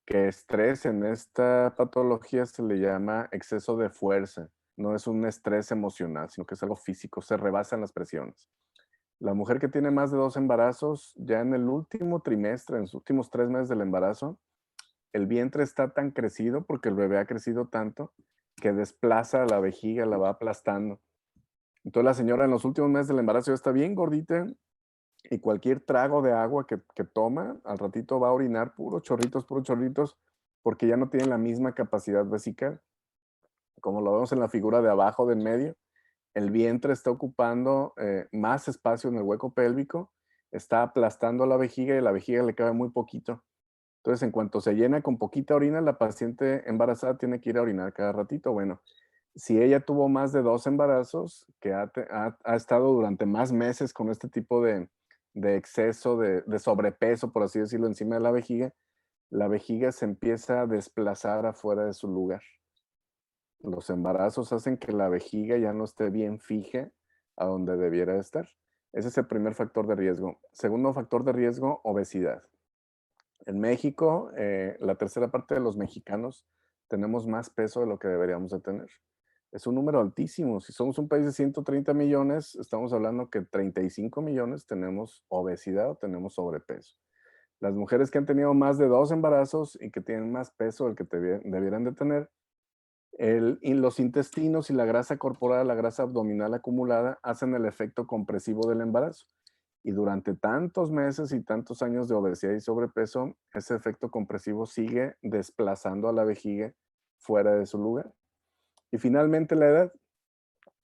Que estrés en esta patología se le llama exceso de fuerza. No es un estrés emocional, sino que es algo físico, se rebasan las presiones. La mujer que tiene más de 2 embarazos, ya en el último trimestre, en los últimos 3 meses del embarazo, el vientre está tan crecido porque el bebé ha crecido tanto que desplaza la vejiga, la va aplastando. Entonces la señora en los últimos meses del embarazo ya está bien gordita y cualquier trago de agua que toma, al ratito va a orinar puros chorritos, porque ya no tiene la misma capacidad vesical. Como lo vemos en la figura de abajo del medio, el vientre está ocupando más espacio en el hueco pélvico, está aplastando la vejiga y la vejiga le cabe muy poquito. Entonces, en cuanto se llena con poquita orina, la paciente embarazada tiene que ir a orinar cada ratito. Bueno, si ella tuvo más de 2 embarazos, que ha estado durante más meses con este tipo de exceso, de sobrepeso, por así decirlo, encima de la vejiga se empieza a desplazar afuera de su lugar. Los embarazos hacen que la vejiga ya no esté bien fija a donde debiera estar. Ese es el primer factor de riesgo. Segundo factor de riesgo, obesidad. En México, la tercera parte de los mexicanos tenemos más peso de lo que deberíamos de tener. Es un número altísimo. Si somos un país de 130 millones, estamos hablando que 35 millones tenemos obesidad o tenemos sobrepeso. Las mujeres que han tenido más de 2 embarazos y que tienen más peso del que debieran de tener, y los intestinos y la grasa corporal, la grasa abdominal acumulada, hacen el efecto compresivo del embarazo. Y durante tantos meses y tantos años de obesidad y sobrepeso, ese efecto compresivo sigue desplazando a la vejiga fuera de su lugar. Y finalmente la edad.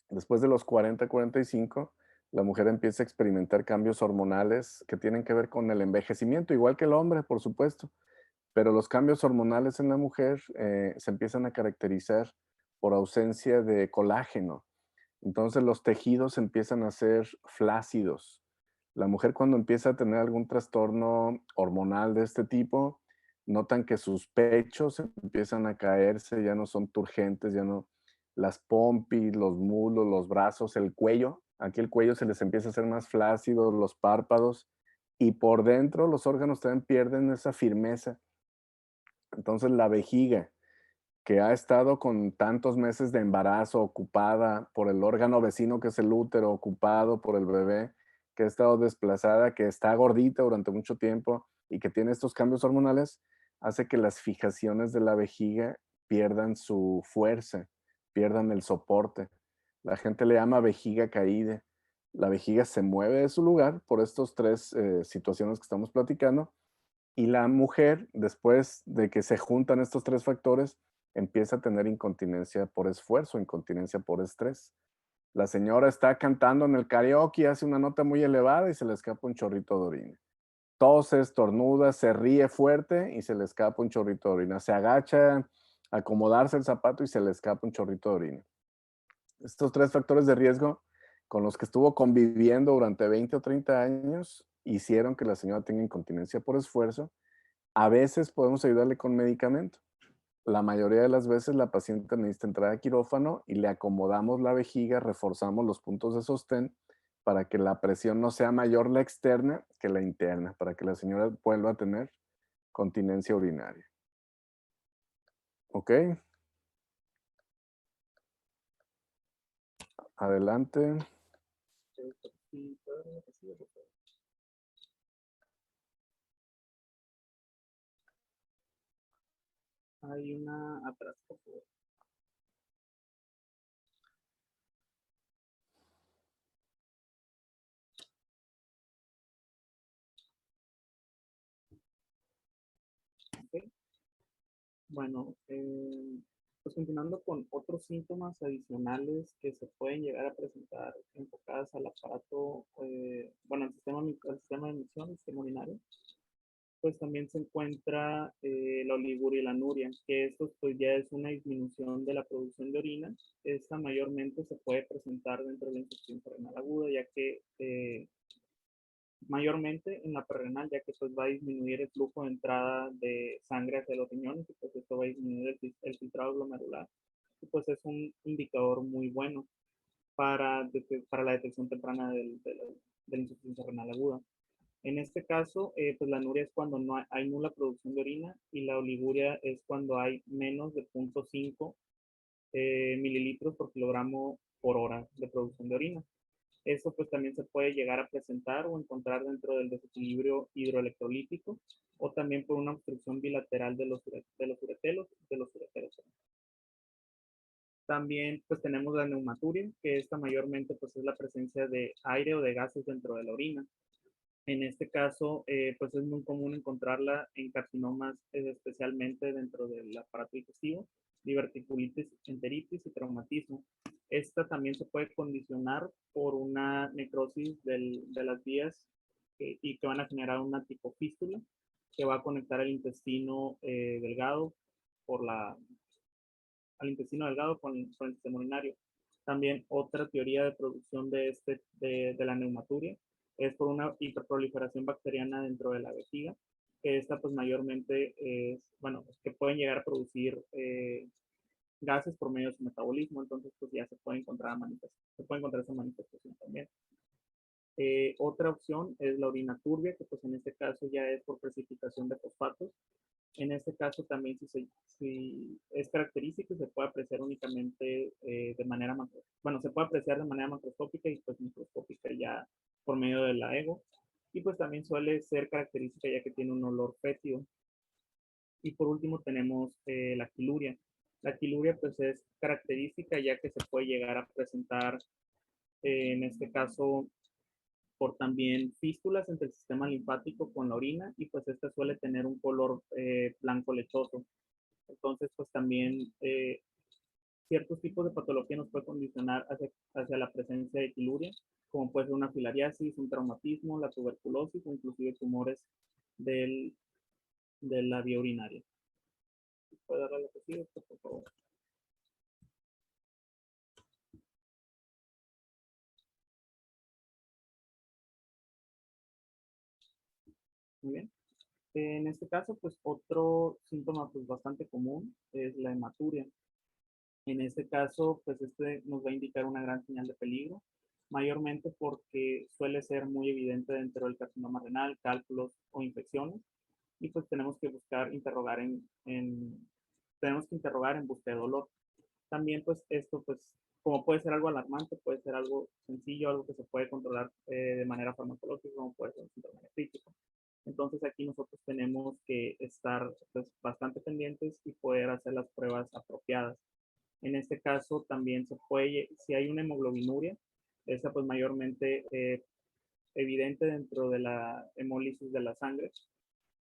Después de los 40, 45, la mujer empieza a experimentar cambios hormonales que tienen que ver con el envejecimiento, igual que el hombre, por supuesto. Pero los cambios hormonales en la mujer se empiezan a caracterizar por ausencia de colágeno. Entonces los tejidos empiezan a ser flácidos. La mujer cuando empieza a tener algún trastorno hormonal de este tipo, notan que sus pechos empiezan a caerse, ya no son turgentes, ya no las pompis, los muslos, los brazos, el cuello. Aquí el cuello se les empieza a hacer más flácido, los párpados y por dentro los órganos también pierden esa firmeza. Entonces la vejiga, que ha estado con tantos meses de embarazo ocupada por el órgano vecino que es el útero, ocupado por el bebé, que ha estado desplazada, que está gordita durante mucho tiempo y que tiene estos cambios hormonales, hace que las fijaciones de la vejiga pierdan su fuerza, pierdan el soporte. La gente le llama vejiga caída. La vejiga se mueve de su lugar por estas tres situaciones que estamos platicando y la mujer, después de que se juntan estos tres factores, empieza a tener incontinencia por esfuerzo, incontinencia por estrés. La señora está cantando en el karaoke, hace una nota muy elevada y se le escapa un chorrito de orina. Tose, estornuda, se ríe fuerte y se le escapa un chorrito de orina. Se agacha a acomodarse el zapato y se le escapa un chorrito de orina. Estos tres factores de riesgo con los que estuvo conviviendo durante 20 o 30 años hicieron que la señora tenga incontinencia por esfuerzo. A veces podemos ayudarle con medicamento. La mayoría de las veces la paciente necesita entrar a quirófano y le acomodamos la vejiga, reforzamos los puntos de sostén para que la presión no sea mayor la externa que la interna, para que la señora vuelva a tener continencia urinaria. ¿Ok? Adelante. Hay una atrás, por favor. Bueno, pues continuando con otros síntomas adicionales que se pueden llegar a presentar enfocadas al aparato, bueno, al sistema de emisión, el sistema urinario, pues también se encuentra la oliguria y la anuria, que esto pues ya es una disminución de la producción de orina. Esta mayormente se puede presentar dentro de la insuficiencia renal aguda, ya que mayormente en la prerrenal, ya que pues va a disminuir el flujo de entrada de sangre hacia los riñones y pues esto va a disminuir el filtrado glomerular. Y pues es un indicador muy bueno para la detección temprana de la insuficiencia renal aguda. En este caso, pues la anuria es cuando no hay nula producción de orina y la oliguria es cuando hay menos de 0.5 mililitros por kilogramo por hora de producción de orina. Eso pues también se puede llegar a presentar o encontrar dentro del desequilibrio hidroelectrolítico o también por una obstrucción bilateral de los ureteros. También pues tenemos la neumaturia, que esta mayormente pues es la presencia de aire o de gases dentro de la orina. En este caso, pues es muy común encontrarla en carcinomas, especialmente dentro del aparato digestivo, diverticulitis, enteritis y traumatismo. Esta también se puede condicionar por una necrosis de las vías y que van a generar una tipo fístula que va a conectar el intestino delgado al intestino delgado con el sistema urinario. También otra teoría de producción de la neumaturia es por una hiperproliferación bacteriana dentro de la vejiga, que esta pues mayormente es, bueno, que pueden llegar a producir gases por medio de su metabolismo, entonces pues ya se puede encontrar esa manifestación también. Otra opción es la orina turbia, que pues en este caso ya es por precipitación de fosfatos. En este caso también si es característico y se puede apreciar únicamente se puede apreciar de manera macroscópica y pues microscópica ya por medio de la ego. Y pues también suele ser característica ya que tiene un olor fétido. Y por último tenemos la quiluria. La quiluria pues es característica ya que se puede llegar a presentar en este caso por también fístulas entre el sistema linfático con la orina y pues esta suele tener un color blanco lechoso. Entonces pues también ciertos tipos de patología nos puede condicionar hacia la presencia de quiluria, como puede ser una filariasis, un traumatismo, la tuberculosis o inclusive tumores de la vía urinaria. ¿Puede darle la que sigue, por favor? Muy bien. En este caso, pues otro síntoma pues bastante común es la hematuria. En este caso, pues este nos va a indicar una gran señal de peligro, mayormente porque suele ser muy evidente dentro del carcinoma renal, cálculos o infecciones, y pues tenemos que tenemos que interrogar en busca de dolor. También pues esto pues como puede ser algo alarmante, puede ser algo sencillo, algo que se puede controlar de manera farmacológica, como puede ser un síndrome nefrítico. Entonces aquí nosotros tenemos que estar pues, bastante pendientes y poder hacer las pruebas apropiadas. En este caso también si hay una hemoglobinuria, esa pues mayormente evidente dentro de la hemólisis de la sangre,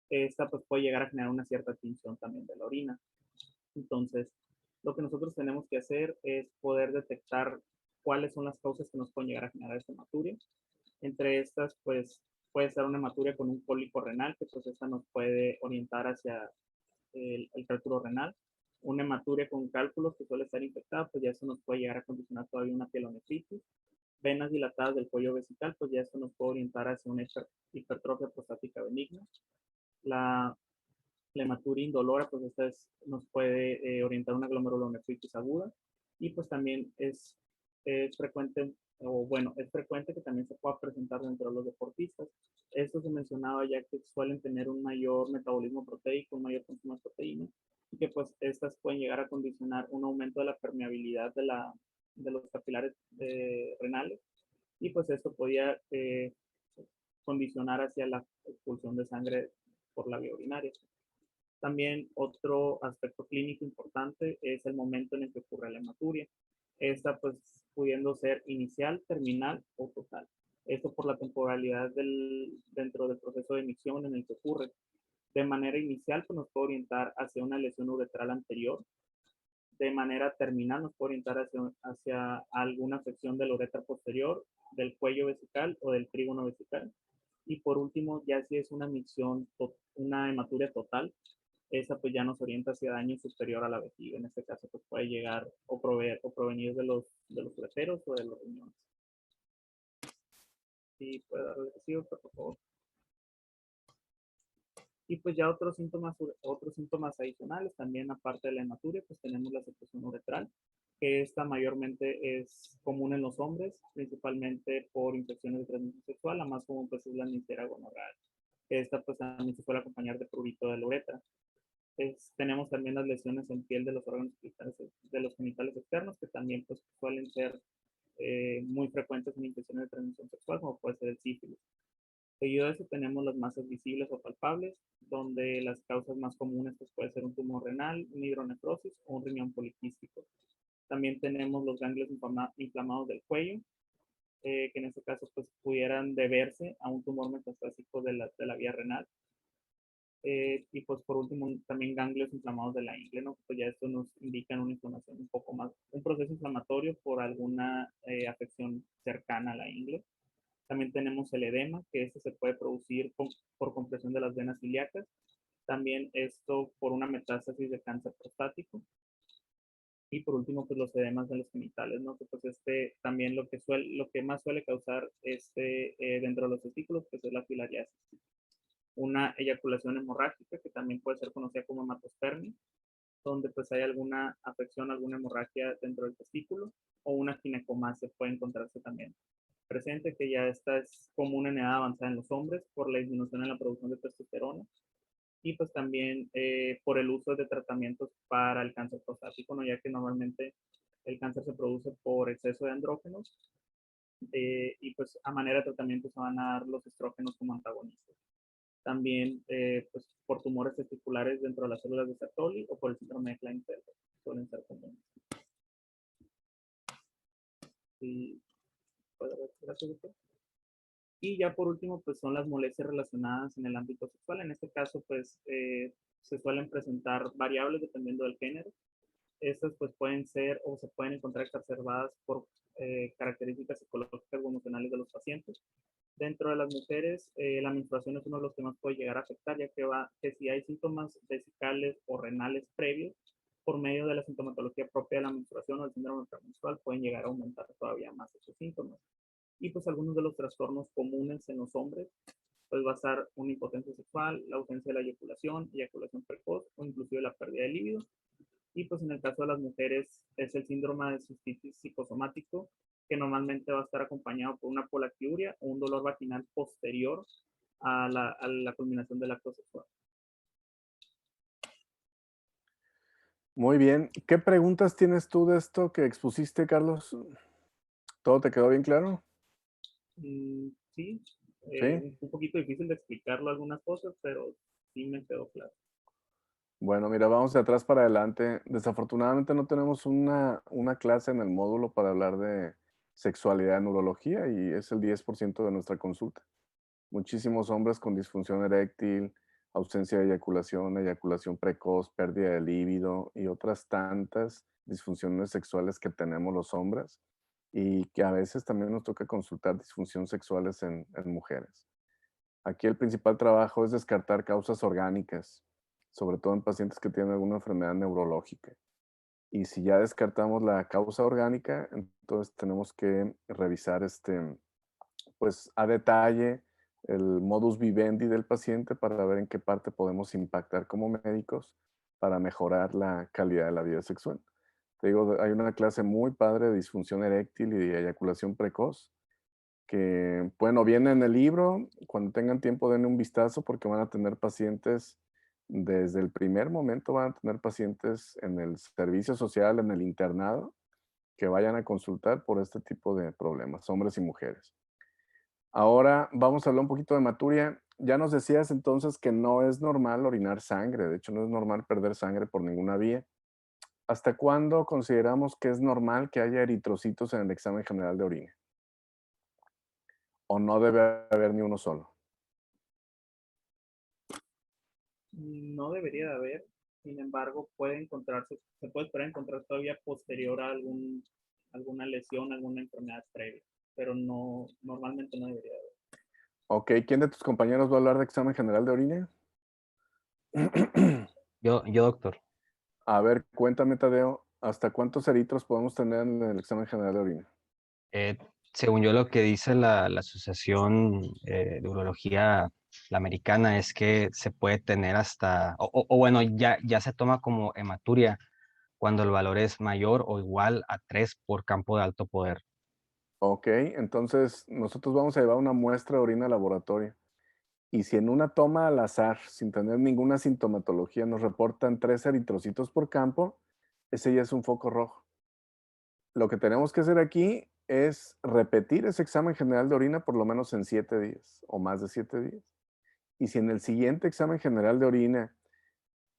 esta pues puede llegar a generar una cierta tinción también de la orina. Entonces, lo que nosotros tenemos que hacer es poder detectar cuáles son las causas que nos pueden llegar a generar esta hematuria. Entre estas, pues, puede ser una hematuria con un cólico renal, que pues esta nos puede orientar hacia el cálculo renal. Una hematuria con cálculos que suele estar infectada, pues ya eso nos puede llegar a condicionar todavía una pielonefritis. Venas dilatadas del cuello vesical, pues ya esto nos puede orientar hacia una hipertrofia prostática benigna. La hematuria indolora, pues esta nos puede orientar una glomerulonefritis aguda y pues también es frecuente, o bueno, es frecuente que también se pueda presentar dentro de los deportistas. Esto se mencionaba ya que suelen tener un mayor metabolismo proteico, un mayor consumo de proteína y que pues estas pueden llegar a condicionar un aumento de la permeabilidad de los capilares renales y pues esto podía condicionar hacia la expulsión de sangre por la vía urinaria. También otro aspecto clínico importante es el momento en el que ocurre la hematuria. Esta pues pudiendo ser inicial, terminal o total. Esto por la temporalidad dentro del proceso de emisión en el que ocurre. De manera inicial, pues nos puede orientar hacia una lesión uretral anterior. De manera terminal nos puede orientar hacia alguna afección de la uretra posterior, del cuello vesical o del trígono vesical. Y por último, ya si es una micción, una hematuria total, esa pues ya nos orienta hacia daño superior a la vejiga. En este caso pues puede llegar o provenir de los ureteros o de los riñones. Sí, puede dar el recibo, por favor. Y pues ya otros síntomas adicionales, también aparte de la hematuria, pues tenemos la secreción uretral, que esta mayormente es común en los hombres, principalmente por infecciones de transmisión sexual, la más común pues es la Neisseria gonorrhoeae. Esta pues también se suele acompañar de prurito de la uretra. Tenemos también las lesiones en piel de los órganos genitales externos, que también pues suelen ser muy frecuentes en infecciones de transmisión sexual, como puede ser el sífilis. Seguido de eso tenemos las masas visibles o palpables, donde las causas más comunes pues, puede ser un tumor renal, una hidronefrosis o un riñón poliquístico. También tenemos los ganglios inflamados del cuello, que en este caso pues, pudieran deberse a un tumor metastásico de la vía renal. Y pues por último también ganglios inflamados de la ingle, ¿no? Pues ya esto nos indica una inflamación un poco más, un proceso inflamatorio por alguna afección cercana a la ingle. También tenemos el edema, que este se puede producir por compresión de las venas ilíacas. También esto por una metástasis de cáncer prostático. Y por último, pues los edemas de los genitales, ¿no? Que pues también lo que más suele causar dentro de los testículos, pues es la filariasis. Una eyaculación hemorrágica, que también puede ser conocida como hematospermia, donde pues hay alguna afección, alguna hemorragia dentro del testículo, o una ginecomastia puede encontrarse también presente, que ya esta es común en edad avanzada en los hombres por la disminución en la producción de testosterona y pues también por el uso de tratamientos para el cáncer prostático, ¿no? Ya que normalmente el cáncer se produce por exceso de andrógenos y pues a manera de tratamiento se van a dar los estrógenos como antagonistas. También pues por tumores testiculares dentro de las células de Sertoli o por el síndrome de Klinefelter suelen ser comunes. Y, gracias, doctor. Y ya por último, pues son las molestias relacionadas en el ámbito sexual. En este caso, pues se suelen presentar variables dependiendo del género. Estas pues pueden ser o se pueden encontrar exacerbadas por características psicológicas o emocionales de los pacientes. Dentro de las mujeres, la menstruación es uno de los que más puede llegar a afectar, ya que si hay síntomas vesicales o renales previos, por medio de la sintomatología propia de la menstruación o el síndrome premenstrual, pueden llegar a aumentar todavía más estos síntomas. Y pues algunos de los trastornos comunes en los hombres, pues va a ser una impotencia sexual, la ausencia de la eyaculación precoz o inclusive la pérdida de líbido. Y pues en el caso de las mujeres es el síndrome de cistitis psicosomático, que normalmente va a estar acompañado por una polaquiuria o un dolor vaginal posterior a la culminación del acto sexual. Muy bien. ¿Qué preguntas tienes tú de esto que expusiste, Carlos? ¿Todo te quedó bien claro? Sí, Sí. un poquito difícil de explicarlo algunas cosas, pero sí me quedó claro. Bueno, mira, vamos de atrás para adelante. Desafortunadamente no tenemos una clase en el módulo para hablar de sexualidad en urología y es el 10% de nuestra consulta. Muchísimos hombres con disfunción eréctil, ausencia de eyaculación precoz, pérdida de líbido y otras tantas disfunciones sexuales que tenemos los hombres y que a veces también nos toca consultar disfunciones sexuales en mujeres. Aquí el principal trabajo es descartar causas orgánicas, sobre todo en pacientes que tienen alguna enfermedad neurológica. Y si ya descartamos la causa orgánica, entonces tenemos que revisar pues a detalle el modus vivendi del paciente para ver en qué parte podemos impactar como médicos para mejorar la calidad de la vida sexual. Te digo, hay una clase muy padre de disfunción eréctil y de eyaculación precoz que, bueno, viene en el libro. Cuando tengan tiempo denle un vistazo porque van a tener pacientes, desde el primer momento van a tener pacientes en el servicio social, en el internado, que vayan a consultar por este tipo de problemas, hombres y mujeres. Ahora vamos a hablar un poquito de hematuria. Ya nos decías entonces que no es normal orinar sangre, de hecho no es normal perder sangre por ninguna vía. ¿Hasta cuándo consideramos que es normal que haya eritrocitos en el examen general de orina? ¿O no debe haber ni uno solo? no debería de haber. Sin embargo, se puede esperar encontrar todavía posterior a alguna lesión, alguna enfermedad previa, pero no, normalmente no debería de haber. Ok, ¿quién de tus compañeros va a hablar de examen general de orina? Yo, doctor. A ver, cuéntame, Tadeo, ¿hasta cuántos eritros podemos tener en el examen general de orina? Eh, Según yo, lo que dice la Asociación de Urología, la americana, es que se puede tener hasta, o bueno, ya se toma como hematuria cuando el valor es mayor o igual a 3 por campo de alto poder. Ok, entonces nosotros vamos a llevar una muestra de orina al laboratorio. Y si en una toma al azar, sin tener ninguna sintomatología, nos reportan 3 eritrocitos por campo, ese ya es un foco rojo. Lo que tenemos que hacer aquí es repetir ese examen general de orina por lo menos en 7 días o más de 7 días. Y si en el siguiente examen general de orina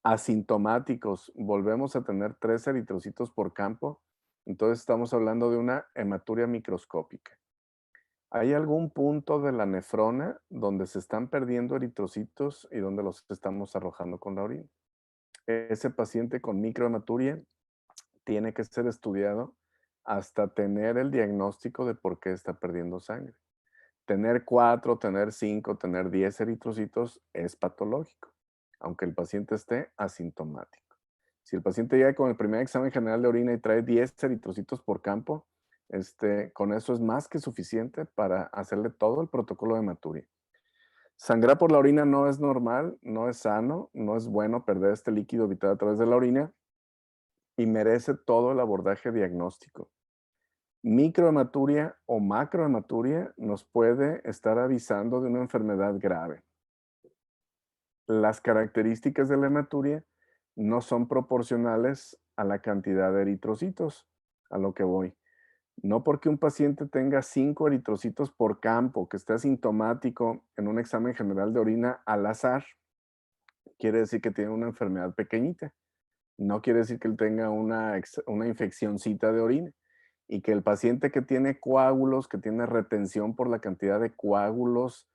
asintomáticos volvemos a tener 3 eritrocitos por campo, entonces estamos hablando de una hematuria microscópica. ¿Hay algún punto de la nefrona donde se están perdiendo eritrocitos y donde los estamos arrojando con la orina? Ese paciente con microhematuria tiene que ser estudiado hasta tener el diagnóstico de por qué está perdiendo sangre. Tener 4, tener 5, tener 10 eritrocitos es patológico, aunque el paciente esté asintomático. Si el paciente llega con el primer examen general de orina y trae 10 eritrocitos por campo, con eso es más que suficiente para hacerle todo el protocolo de hematuria. Sangrar por la orina no es normal, no es sano, no es bueno perder este líquido vital a través de la orina y merece todo el abordaje diagnóstico. Microhematuria o macrohematuria nos puede estar avisando de una enfermedad grave. Las características de la hematuria no son proporcionales a la cantidad de eritrocitos, a lo que voy. No porque un paciente tenga 5 eritrocitos por campo, que esté asintomático en un examen general de orina al azar, quiere decir que tiene una enfermedad pequeñita. No quiere decir que él tenga una infeccióncita de orina. Y que el paciente que tiene coágulos, que tiene retención por la cantidad de coágulos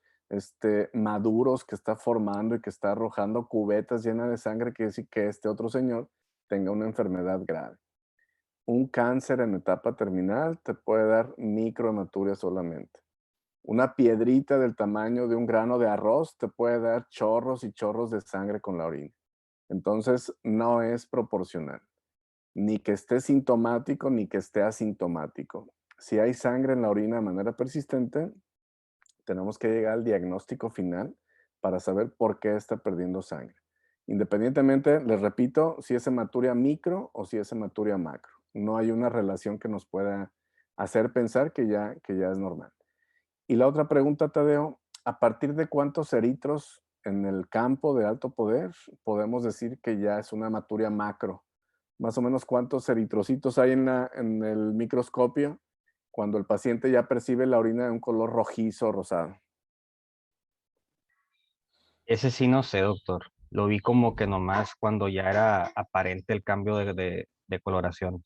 maduros que está formando y que está arrojando cubetas llenas de sangre, quiere decir que este otro señor tenga una enfermedad grave. Un cáncer en etapa terminal te puede dar microhematuria solamente. Una piedrita del tamaño de un grano de arroz te puede dar chorros y chorros de sangre con la orina. Entonces, no es proporcional. Ni que esté sintomático, ni que esté asintomático. Si hay sangre en la orina de manera persistente, tenemos que llegar al diagnóstico final para saber por qué está perdiendo sangre. Independientemente, les repito, si es hematuria micro o si es hematuria macro. No hay una relación que nos pueda hacer pensar que ya es normal. Y la otra pregunta, Tadeo, ¿a partir de cuántos eritros en el campo de alto poder podemos decir que ya es una hematuria macro? Más o menos cuántos eritrocitos hay en el microscopio cuando el paciente ya percibe la orina de un color rojizo o rosado. Ese sí no sé, doctor. Lo vi como que nomás cuando ya era aparente el cambio de coloración.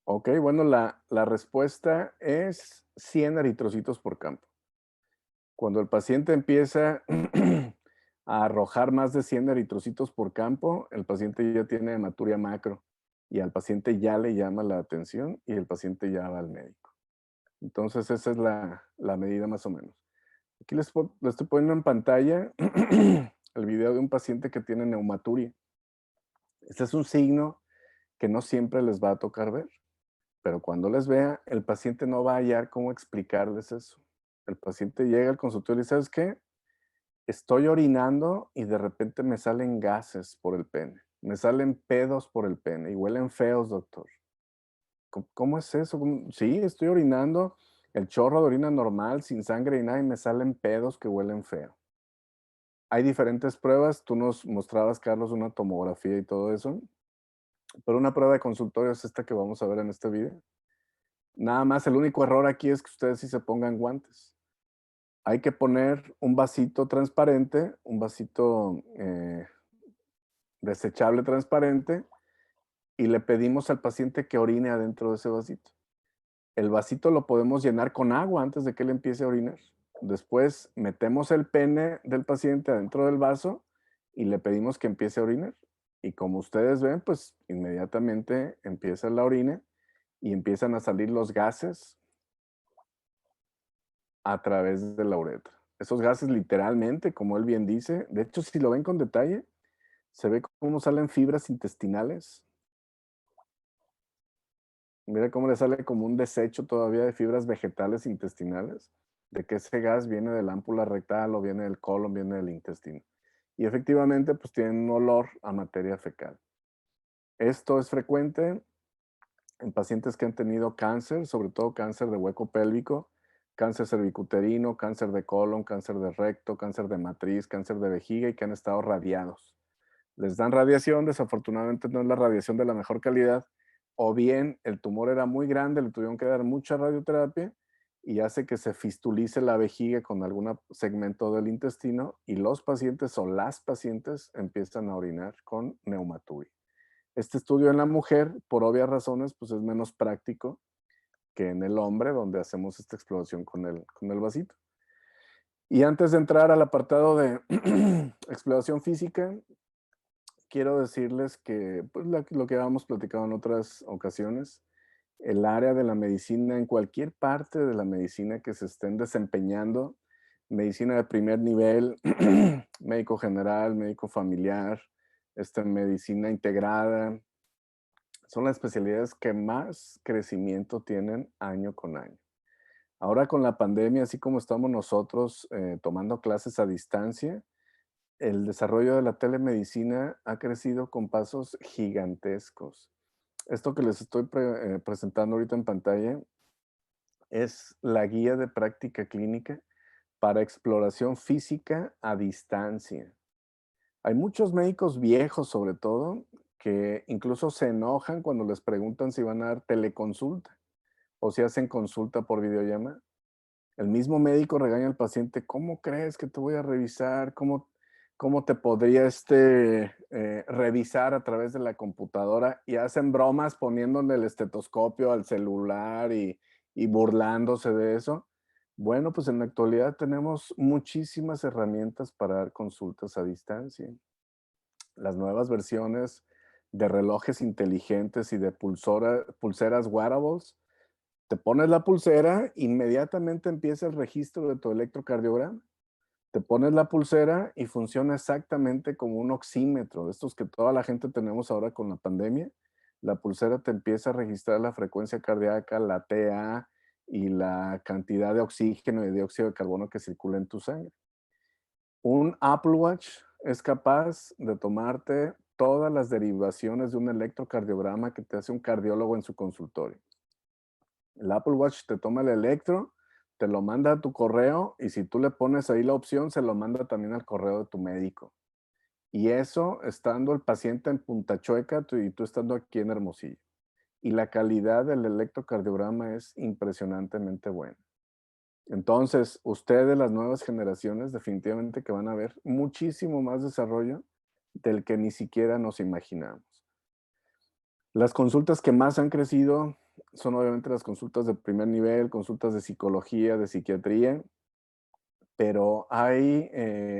Ok, bueno, la respuesta es 100 eritrocitos por campo. Cuando el paciente empieza a arrojar más de 100 eritrocitos por campo, el paciente ya tiene hematuria macro y al paciente ya le llama la atención y el paciente ya va al médico. Entonces esa es la medida más o menos. Aquí les estoy poniendo en pantalla el video de un paciente que tiene neumaturia. Este es un signo que no siempre les va a tocar ver, pero cuando les vea, el paciente no va a hallar cómo explicarles eso. El paciente llega al consultorio y dice, ¿sabes qué? Estoy orinando y de repente me salen gases por el pene. Me salen pedos por el pene y huelen feos, doctor. ¿Cómo es eso? Sí, estoy orinando el chorro de orina normal, sin sangre y nada, y me salen pedos que huelen feo. Hay diferentes pruebas. Tú nos mostrabas, Carlos, una tomografía y todo eso. Pero una prueba de consultorio es esta que vamos a ver en este video. Nada más, el único error aquí es que ustedes sí se pongan guantes. Hay que poner un vasito transparente, un vasito desechable transparente, y le pedimos al paciente que orine adentro de ese vasito. El vasito lo podemos llenar con agua antes de que él empiece a orinar. Después metemos el pene del paciente adentro del vaso y le pedimos que empiece a orinar. Y como ustedes ven, pues inmediatamente empieza la orina y empiezan a salir los gases a través de la uretra. Esos gases literalmente, como él bien dice, de hecho si lo ven con detalle, se ve cómo salen fibras intestinales. Mira cómo le sale como un desecho todavía de fibras vegetales intestinales, de que ese gas viene de la ámpula rectal o viene del colon, viene del intestino. Y efectivamente, pues tienen un olor a materia fecal. Esto es frecuente en pacientes que han tenido cáncer, sobre todo cáncer de hueco pélvico, cáncer cervicuterino, cáncer de colon, cáncer de recto, cáncer de matriz, cáncer de vejiga y que han estado radiados. Les dan radiación, desafortunadamente no es la radiación de la mejor calidad, o bien el tumor era muy grande, le tuvieron que dar mucha radioterapia y hace que se fistulice la vejiga con algún segmento del intestino y los pacientes o las pacientes empiezan a orinar con neumaturia. Este estudio en la mujer, por obvias razones, pues es menos práctico que en el hombre, donde hacemos esta exploración con el vasito. Y antes de entrar al apartado de exploración física, quiero decirles que pues, lo que habíamos platicado en otras ocasiones, el área de la medicina, en cualquier parte de la medicina que se estén desempeñando, medicina de primer nivel, médico general, médico familiar, medicina integrada, son las especialidades que más crecimiento tienen año con año. Ahora con la pandemia, así como estamos nosotros tomando clases a distancia, el desarrollo de la telemedicina ha crecido con pasos gigantescos. Esto que les estoy presentando ahorita en pantalla es la guía de práctica clínica para exploración física a distancia. Hay muchos médicos viejos, sobre todo, que incluso se enojan cuando les preguntan si van a dar teleconsulta o si hacen consulta por videollamada. El mismo médico regaña al paciente, ¿cómo crees que te voy a revisar? ¿Cómo te podría revisar a través de la computadora? Y hacen bromas poniéndole el estetoscopio al celular y burlándose de eso. Bueno, pues en la actualidad tenemos muchísimas herramientas para dar consultas a distancia. Las nuevas versiones de relojes inteligentes y de pulseras wearables. Te pones la pulsera, inmediatamente empieza el registro de tu electrocardiograma. Te pones la pulsera y funciona exactamente como un oxímetro, de estos que toda la gente tenemos ahora con la pandemia. La pulsera te empieza a registrar la frecuencia cardíaca, la TA y la cantidad de oxígeno y de dióxido de carbono que circula en tu sangre. Un Apple Watch es capaz de tomarte todas las derivaciones de un electrocardiograma que te hace un cardiólogo en su consultorio. El Apple Watch te toma el electro, te lo manda a tu correo y si tú le pones ahí la opción, se lo manda también al correo de tu médico. Y eso estando el paciente en Punta Chueca y tú estando aquí en Hermosillo. Y la calidad del electrocardiograma es impresionantemente buena. Entonces, ustedes, las nuevas generaciones, definitivamente que van a ver muchísimo más desarrollo del que ni siquiera nos imaginamos. Las consultas que más han crecido son obviamente las consultas de primer nivel, consultas de psicología, de psiquiatría, pero hay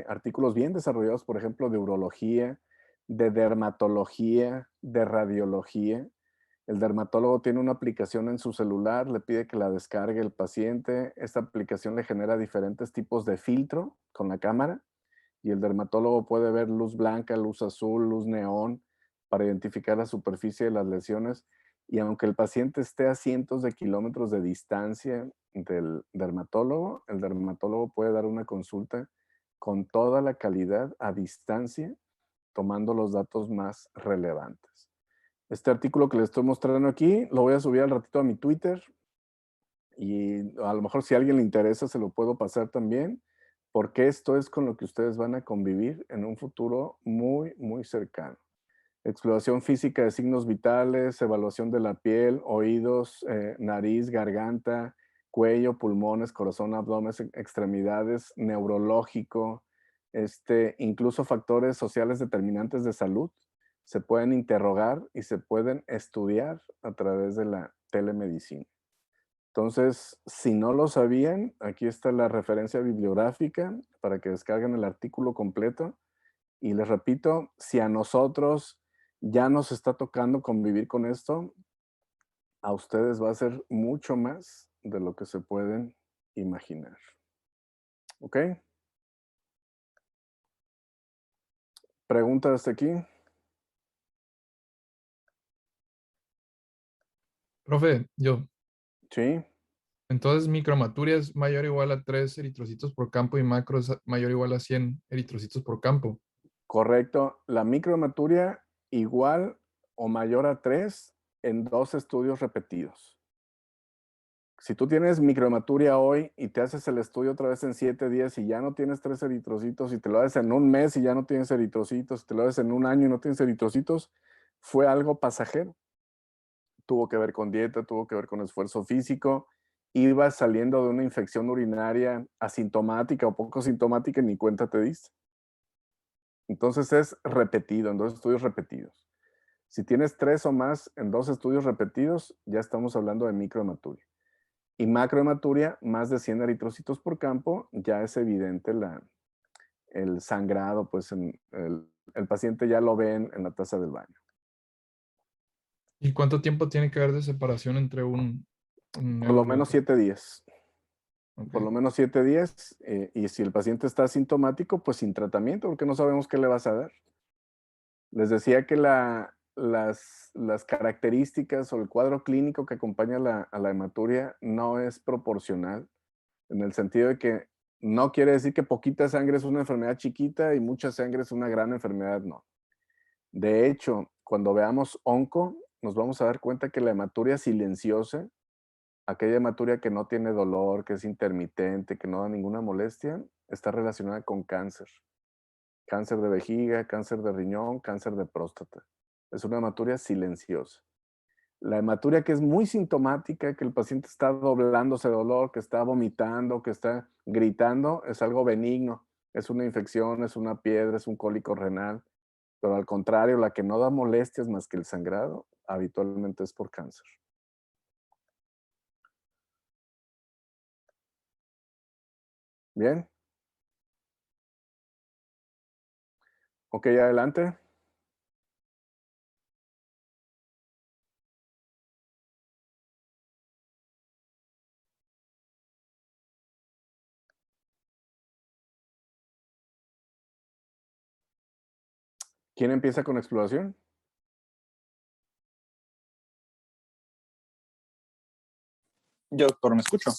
artículos bien desarrollados, por ejemplo, de urología, de dermatología, de radiología. El dermatólogo tiene una aplicación en su celular, le pide que la descargue el paciente. Esta aplicación le genera diferentes tipos de filtro con la cámara y el dermatólogo puede ver luz blanca, luz azul, luz neón para identificar la superficie de las lesiones. Y aunque el paciente esté a cientos de kilómetros de distancia del dermatólogo, el dermatólogo puede dar una consulta con toda la calidad a distancia, tomando los datos más relevantes. Este artículo que les estoy mostrando aquí lo voy a subir al ratito a mi Twitter y a lo mejor si a alguien le interesa se lo puedo pasar también, porque esto es con lo que ustedes van a convivir en un futuro muy, muy cercano. Exploración física de signos vitales, evaluación de la piel, oídos, nariz, garganta, cuello, pulmones, corazón, abdomen, extremidades, neurológico, incluso factores sociales determinantes de salud se pueden interrogar y se pueden estudiar a través de la telemedicina. Entonces, si no lo sabían, aquí está la referencia bibliográfica para que descarguen el artículo completo Y les repito, si a nosotros ya nos está tocando convivir con esto, a ustedes va a ser mucho más de lo que se pueden imaginar. ¿Ok? ¿Pregunta hasta aquí? Profe, yo. Sí. Entonces, micromaturia es mayor o igual a 3 eritrocitos por campo y macro es mayor o igual a 100 eritrocitos por campo. Correcto. La microhematuria igual o mayor a 3 en 2 estudios repetidos. Si tú tienes microhematuria hoy y te haces el estudio otra vez en 7 días y ya no tienes 3 eritrocitos, y te lo haces en un mes y ya no tienes eritrocitos, te lo haces en un año y no tienes eritrocitos, fue algo pasajero. Tuvo que ver con dieta, tuvo que ver con esfuerzo físico, ibas saliendo de una infección urinaria asintomática o poco sintomática y ni cuenta te diste. Entonces es repetido, en 2 estudios repetidos. Si tienes 3 o más en 2 estudios repetidos, ya estamos hablando de microhematuria. Y macrohematuria, más de 100 eritrocitos por campo, ya es evidente el sangrado, pues el paciente ya lo ve en la taza del baño. ¿Y cuánto tiempo tiene que haber de separación entre un Por evo lo y menos otro? 7 días. Ok. Por lo menos 7 días. Y si el paciente está asintomático, pues sin tratamiento, porque no sabemos qué le vas a dar. Les decía que las características o el cuadro clínico que acompaña a la hematuria no es proporcional, en el sentido de que no quiere decir que poquita sangre es una enfermedad chiquita y mucha sangre es una gran enfermedad, no. De hecho, cuando veamos onco, nos vamos a dar cuenta que la hematuria silenciosa, aquella hematuria que no tiene dolor, que es intermitente, que no da ninguna molestia, está relacionada con cáncer. Cáncer de vejiga, cáncer de riñón, cáncer de próstata. Es una hematuria silenciosa. La hematuria que es muy sintomática, que el paciente está doblándose de dolor, que está vomitando, que está gritando, es algo benigno. Es una infección, es una piedra, es un cólico renal. Pero al contrario, la que no da molestias más que el sangrado, habitualmente es por cáncer. Bien. Ok, adelante. ¿Quién empieza con exploración? Yo, doctor, ¿me escucho?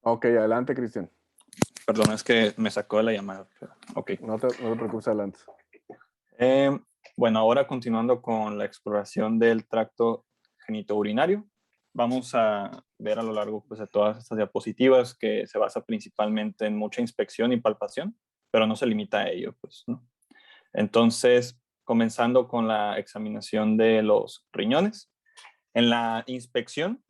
Ok, adelante, Cristian. Perdón, es que me sacó de la llamada. Ok. No te preocupes, adelante. Eh, bueno, ahora continuando con la exploración del tracto genitourinario, vamos a ver a lo largo pues, de todas estas diapositivas que se basa principalmente en mucha inspección y palpación, pero no se limita a ello, pues, ¿no? Entonces, comenzando con la examinación de los riñones. En la inspección,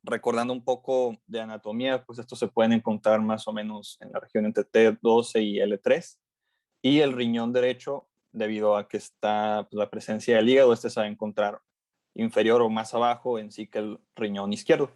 recordando un poco de anatomía, pues estos se pueden encontrar más o menos en la región entre T12 y L3. Y el riñón derecho, debido a que está pues, la presencia del hígado, este se va a encontrar inferior o más abajo en sí que el riñón izquierdo.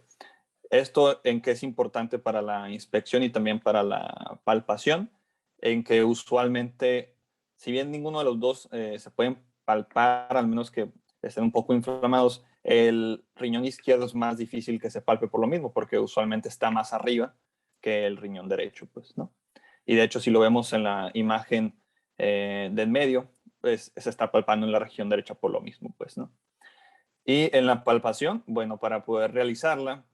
Esto en que es importante para la inspección y también para la palpación, en que usualmente, si bien ninguno de los dos se pueden palpar, al menos que estén un poco inflamados, el riñón izquierdo es más difícil que se palpe por lo mismo, porque usualmente está más arriba que el riñón derecho, pues, ¿no? Y de hecho, si lo vemos en la imagen del medio, pues se está palpando en la región derecha por lo mismo, pues, ¿no? Y en la palpación, bueno, para poder realizarla,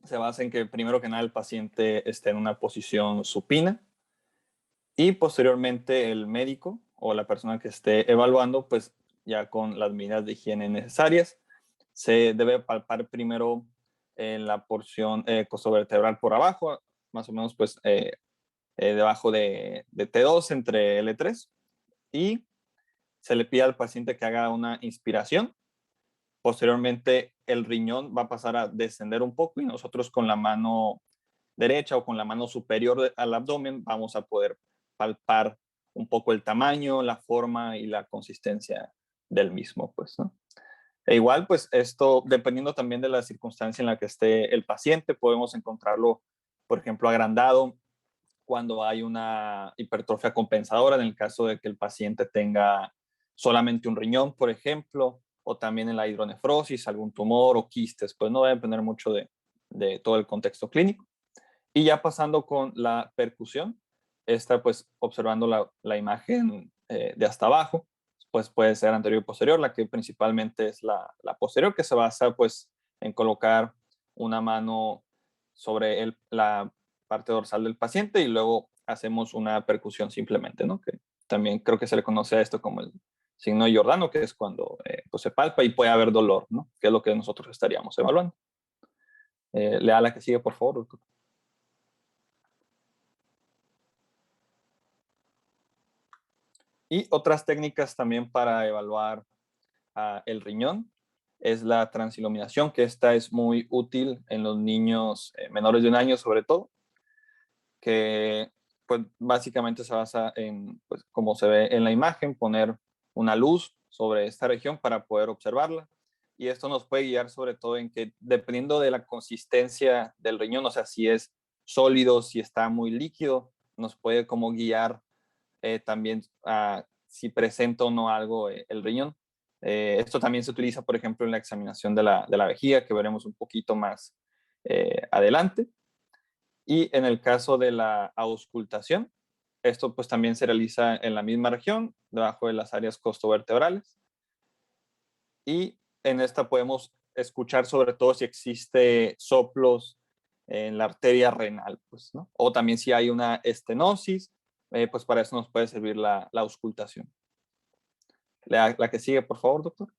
se basa en que primero que nada el paciente esté en una posición supina y posteriormente el médico o la persona que esté evaluando, pues ya con las medidas de higiene necesarias, se debe palpar primero en la porción costovertebral por abajo, más o menos pues debajo de T2 entre L3 y se le pide al paciente que haga una inspiración. Posteriormente, el riñón va a pasar a descender un poco y nosotros con la mano derecha o con la mano superior al abdomen vamos a poder palpar un poco el tamaño, la forma y la consistencia del mismo, pues, ¿no? E igual, pues esto, dependiendo también de la circunstancia en la que esté el paciente, podemos encontrarlo, por ejemplo, agrandado cuando hay una hipertrofia compensadora, en el caso de que el paciente tenga solamente un riñón, por ejemplo, o también en la hidronefrosis, algún tumor o quistes, pues no va a depender mucho de todo el contexto clínico. Y ya pasando con la percusión, esta pues observando la imagen de hasta abajo, pues puede ser anterior y posterior, la que principalmente es la posterior, que se basa pues en colocar una mano sobre la parte dorsal del paciente y luego hacemos una percusión simplemente, ¿no? Que también creo que se le conoce a esto como el signo de Giordano, que es cuando pues se palpa y puede haber dolor, ¿no? Que es lo que nosotros estaríamos evaluando. Lea la que sigue, por favor, doctor. Y otras técnicas también para evaluar el riñón es la transiluminación, que esta es muy útil en los niños menores de 1 año sobre todo, que pues básicamente se basa en, pues, como se ve en la imagen, poner una luz sobre esta región para poder observarla. Y esto nos puede guiar sobre todo en que dependiendo de la consistencia del riñón, o sea, si es sólido, si está muy líquido, nos puede como guiar también si presenta o no algo el riñón. Esto también se utiliza, por ejemplo, en la examinación de la vejiga, que veremos un poquito más adelante. Y en el caso de la auscultación, esto pues también se realiza en la misma región, debajo de las áreas costovertebrales. Y en esta podemos escuchar sobre todo si existe soplos en la arteria renal, pues, ¿no? O también si hay una estenosis, pues para eso nos puede servir la auscultación. La que sigue, por favor, doctor.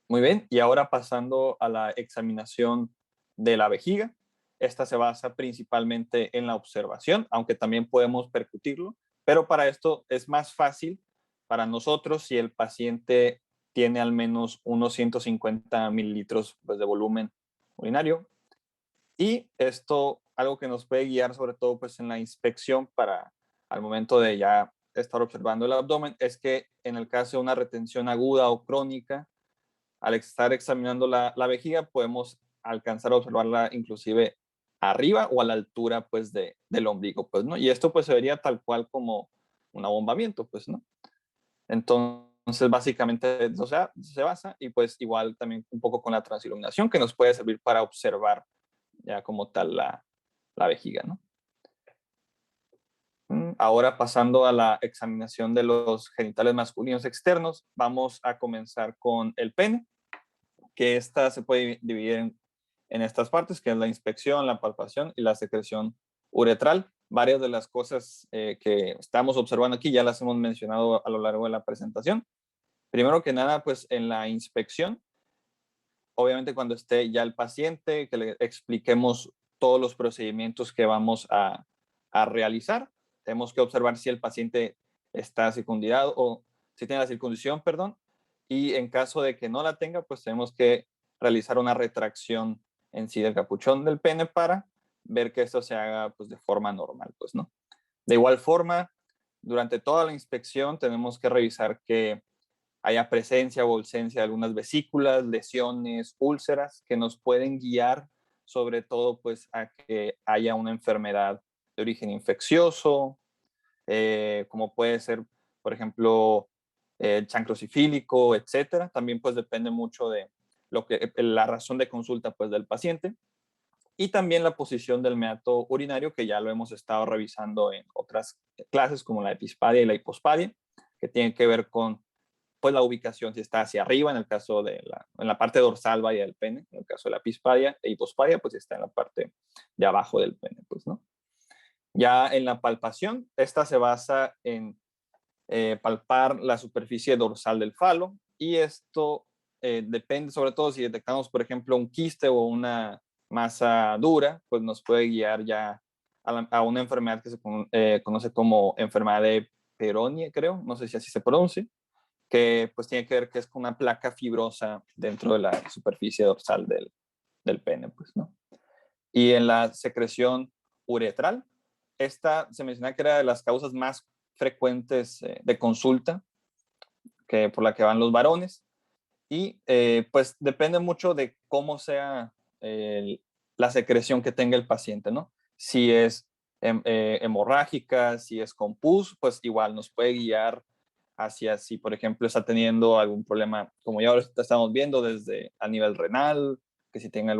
Muy bien, y ahora pasando a la examinación de la vejiga. Esta se basa principalmente en la observación, aunque también podemos percutirlo, pero para esto es más fácil para nosotros si el paciente tiene al menos unos 150 mililitros pues, de volumen urinario. Y esto, algo que nos puede guiar sobre todo pues, en la inspección para al momento de ya estar observando el abdomen, es que en el caso de una retención aguda o crónica, al estar examinando la vejiga, podemos alcanzar a observarla inclusive arriba o a la altura pues del ombligo, pues, ¿no? Y esto pues se vería tal cual como un abombamiento, pues, ¿no? Entonces, básicamente, o sea, se basa y pues igual también un poco con la transiluminación que nos puede servir para observar ya como tal la vejiga, ¿no? Ahora pasando a la examinación de los genitales masculinos externos, vamos a comenzar con el pene, que esta se puede dividir en estas partes, que es la inspección, la palpación y la secreción uretral. Varias de las cosas que estamos observando aquí ya las hemos mencionado a lo largo de la presentación. Primero que nada, pues en la inspección, obviamente cuando esté ya el paciente, que le expliquemos todos los procedimientos que vamos a realizar. Tenemos que observar si el paciente está circundado o si tiene la circuncisión, perdón, y en caso de que no la tenga, pues tenemos que realizar una retracción en sí del capuchón del pene para ver que esto se haga pues de forma normal, pues, ¿no? De igual forma, durante toda la inspección tenemos que revisar que haya presencia o ausencia de algunas vesículas, lesiones, úlceras que nos pueden guiar sobre todo pues a que haya una enfermedad de origen infeccioso, como puede ser, por ejemplo, el chancro sifílico, etcétera. También pues depende mucho de la razón de consulta pues del paciente. Y también la posición del meato urinario, que ya lo hemos estado revisando en otras clases como la epispadia y la hipospadia, que tienen que ver con pues la ubicación, si está hacia arriba en el caso de en la parte dorsal vaya del pene, en el caso de la epispadia e hipospadia, pues está en la parte de abajo del pene, pues, ¿no? Ya en la palpación, esta se basa en palpar la superficie dorsal del falo y esto depende sobre todo si detectamos, por ejemplo, un quiste o una masa dura, pues nos puede guiar ya a una enfermedad que se conoce como enfermedad de Peyronie, creo, no sé si así se pronuncia, que pues tiene que ver que es con una placa fibrosa dentro de la superficie dorsal del pene, pues, ¿no? Y en la secreción uretral, esta se menciona que era de las causas más frecuentes de consulta, por la que van los varones. Y pues depende mucho de cómo sea la secreción que tenga el paciente, ¿no? Si es hemorrágica, si es con pus, pues igual nos puede guiar hacia si, por ejemplo, está teniendo algún problema, como ya ahorita estamos viendo, desde a nivel renal, que si tenga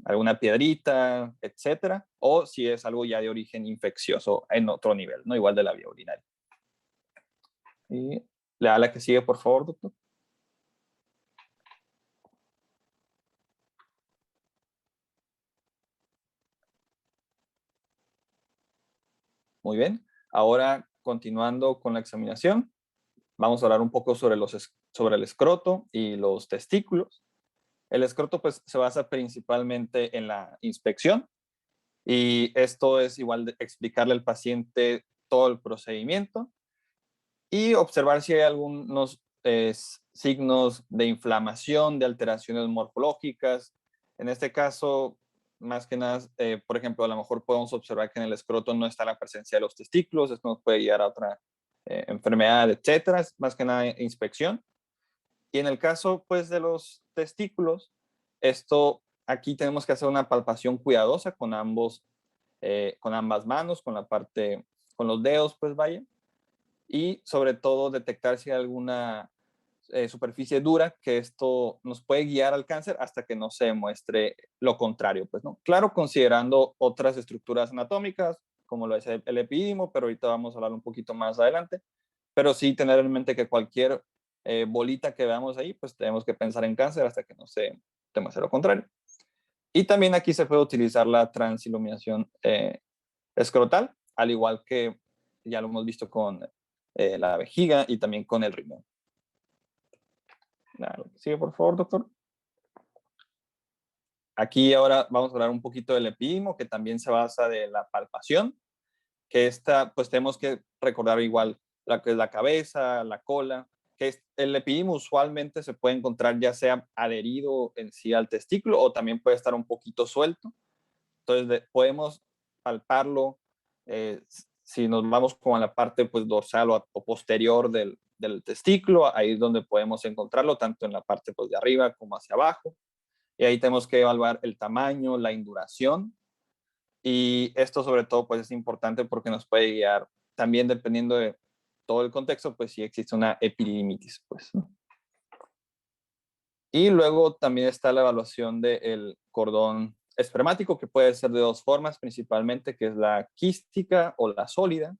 alguna piedrita, etcétera, o si es algo ya de origen infeccioso en otro nivel, ¿no? Igual de la vía urinaria. Y le da la que sigue, por favor, doctor. Muy bien. Ahora, continuando con la examinación, vamos a hablar un poco sobre el escroto y los testículos. El escroto pues se basa principalmente en la inspección y esto es igual de explicarle al paciente todo el procedimiento y observar si hay algunos signos de inflamación, de alteraciones morfológicas. En este caso, más que nada, por ejemplo, a lo mejor podemos observar que en el escroto no está la presencia de los testículos, esto nos puede guiar a otra enfermedad, etcétera. Es más que nada inspección. Y en el caso, pues, de los testículos, aquí tenemos que hacer una palpación cuidadosa con ambas manos, con los dedos, pues, vaya. Y sobre todo detectar si hay alguna superficie dura, que esto nos puede guiar al cáncer hasta que no se demuestre lo contrario, pues, ¿no? Claro, considerando otras estructuras anatómicas, como lo es el epidídimo, pero ahorita vamos a hablar un poquito más adelante. Pero sí tener en mente que cualquier bolita que veamos ahí, pues tenemos que pensar en cáncer hasta que no se demuestre lo contrario. Y también aquí se puede utilizar la transiluminación escrotal, al igual que ya lo hemos visto con la vejiga y también con el riñón. Sigue, por favor, doctor. Aquí ahora vamos a hablar un poquito del epidídimo, que también se basa de la palpación, que pues tenemos que recordar igual la que es la cabeza, la cola, que el epidídimo usualmente se puede encontrar ya sea adherido en sí al testículo o también puede estar un poquito suelto. Entonces podemos palparlo si nos vamos con la parte pues dorsal o posterior del testículo, ahí es donde podemos encontrarlo tanto en la parte pues de arriba como hacia abajo. Y ahí tenemos que evaluar el tamaño, la induración. Y esto sobre todo pues es importante porque nos puede guiar también dependiendo de todo el contexto, pues si existe una epididimitis, pues, ¿no? Y luego también está la evaluación del cordón espermático, que puede ser de dos formas principalmente, que es la quística o la sólida.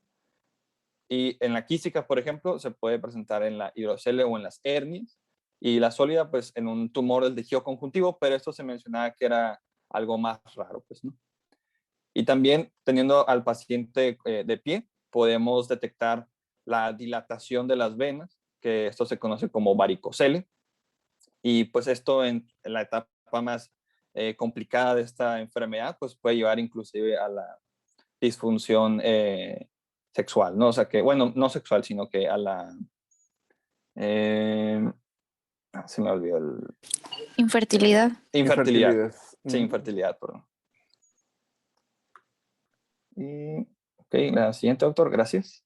Y en la quística, por ejemplo, se puede presentar en la hidrocele o en las hernias. Y la sólida, pues en un tumor del tejido conjuntivo, pero esto se mencionaba que era algo más raro, pues, ¿no? Y también teniendo al paciente de pie, podemos detectar la dilatación de las venas, que esto se conoce como varicocele. Y pues esto en la etapa más complicada de esta enfermedad, pues puede llevar inclusive a la disfunción sexual, ¿no? O sea que, bueno, no sexual, sino que a la... se me olvidó el... Infertilidad. Infertilidad. Sí, infertilidad, perdón. Y, ok, la siguiente, doctor, gracias.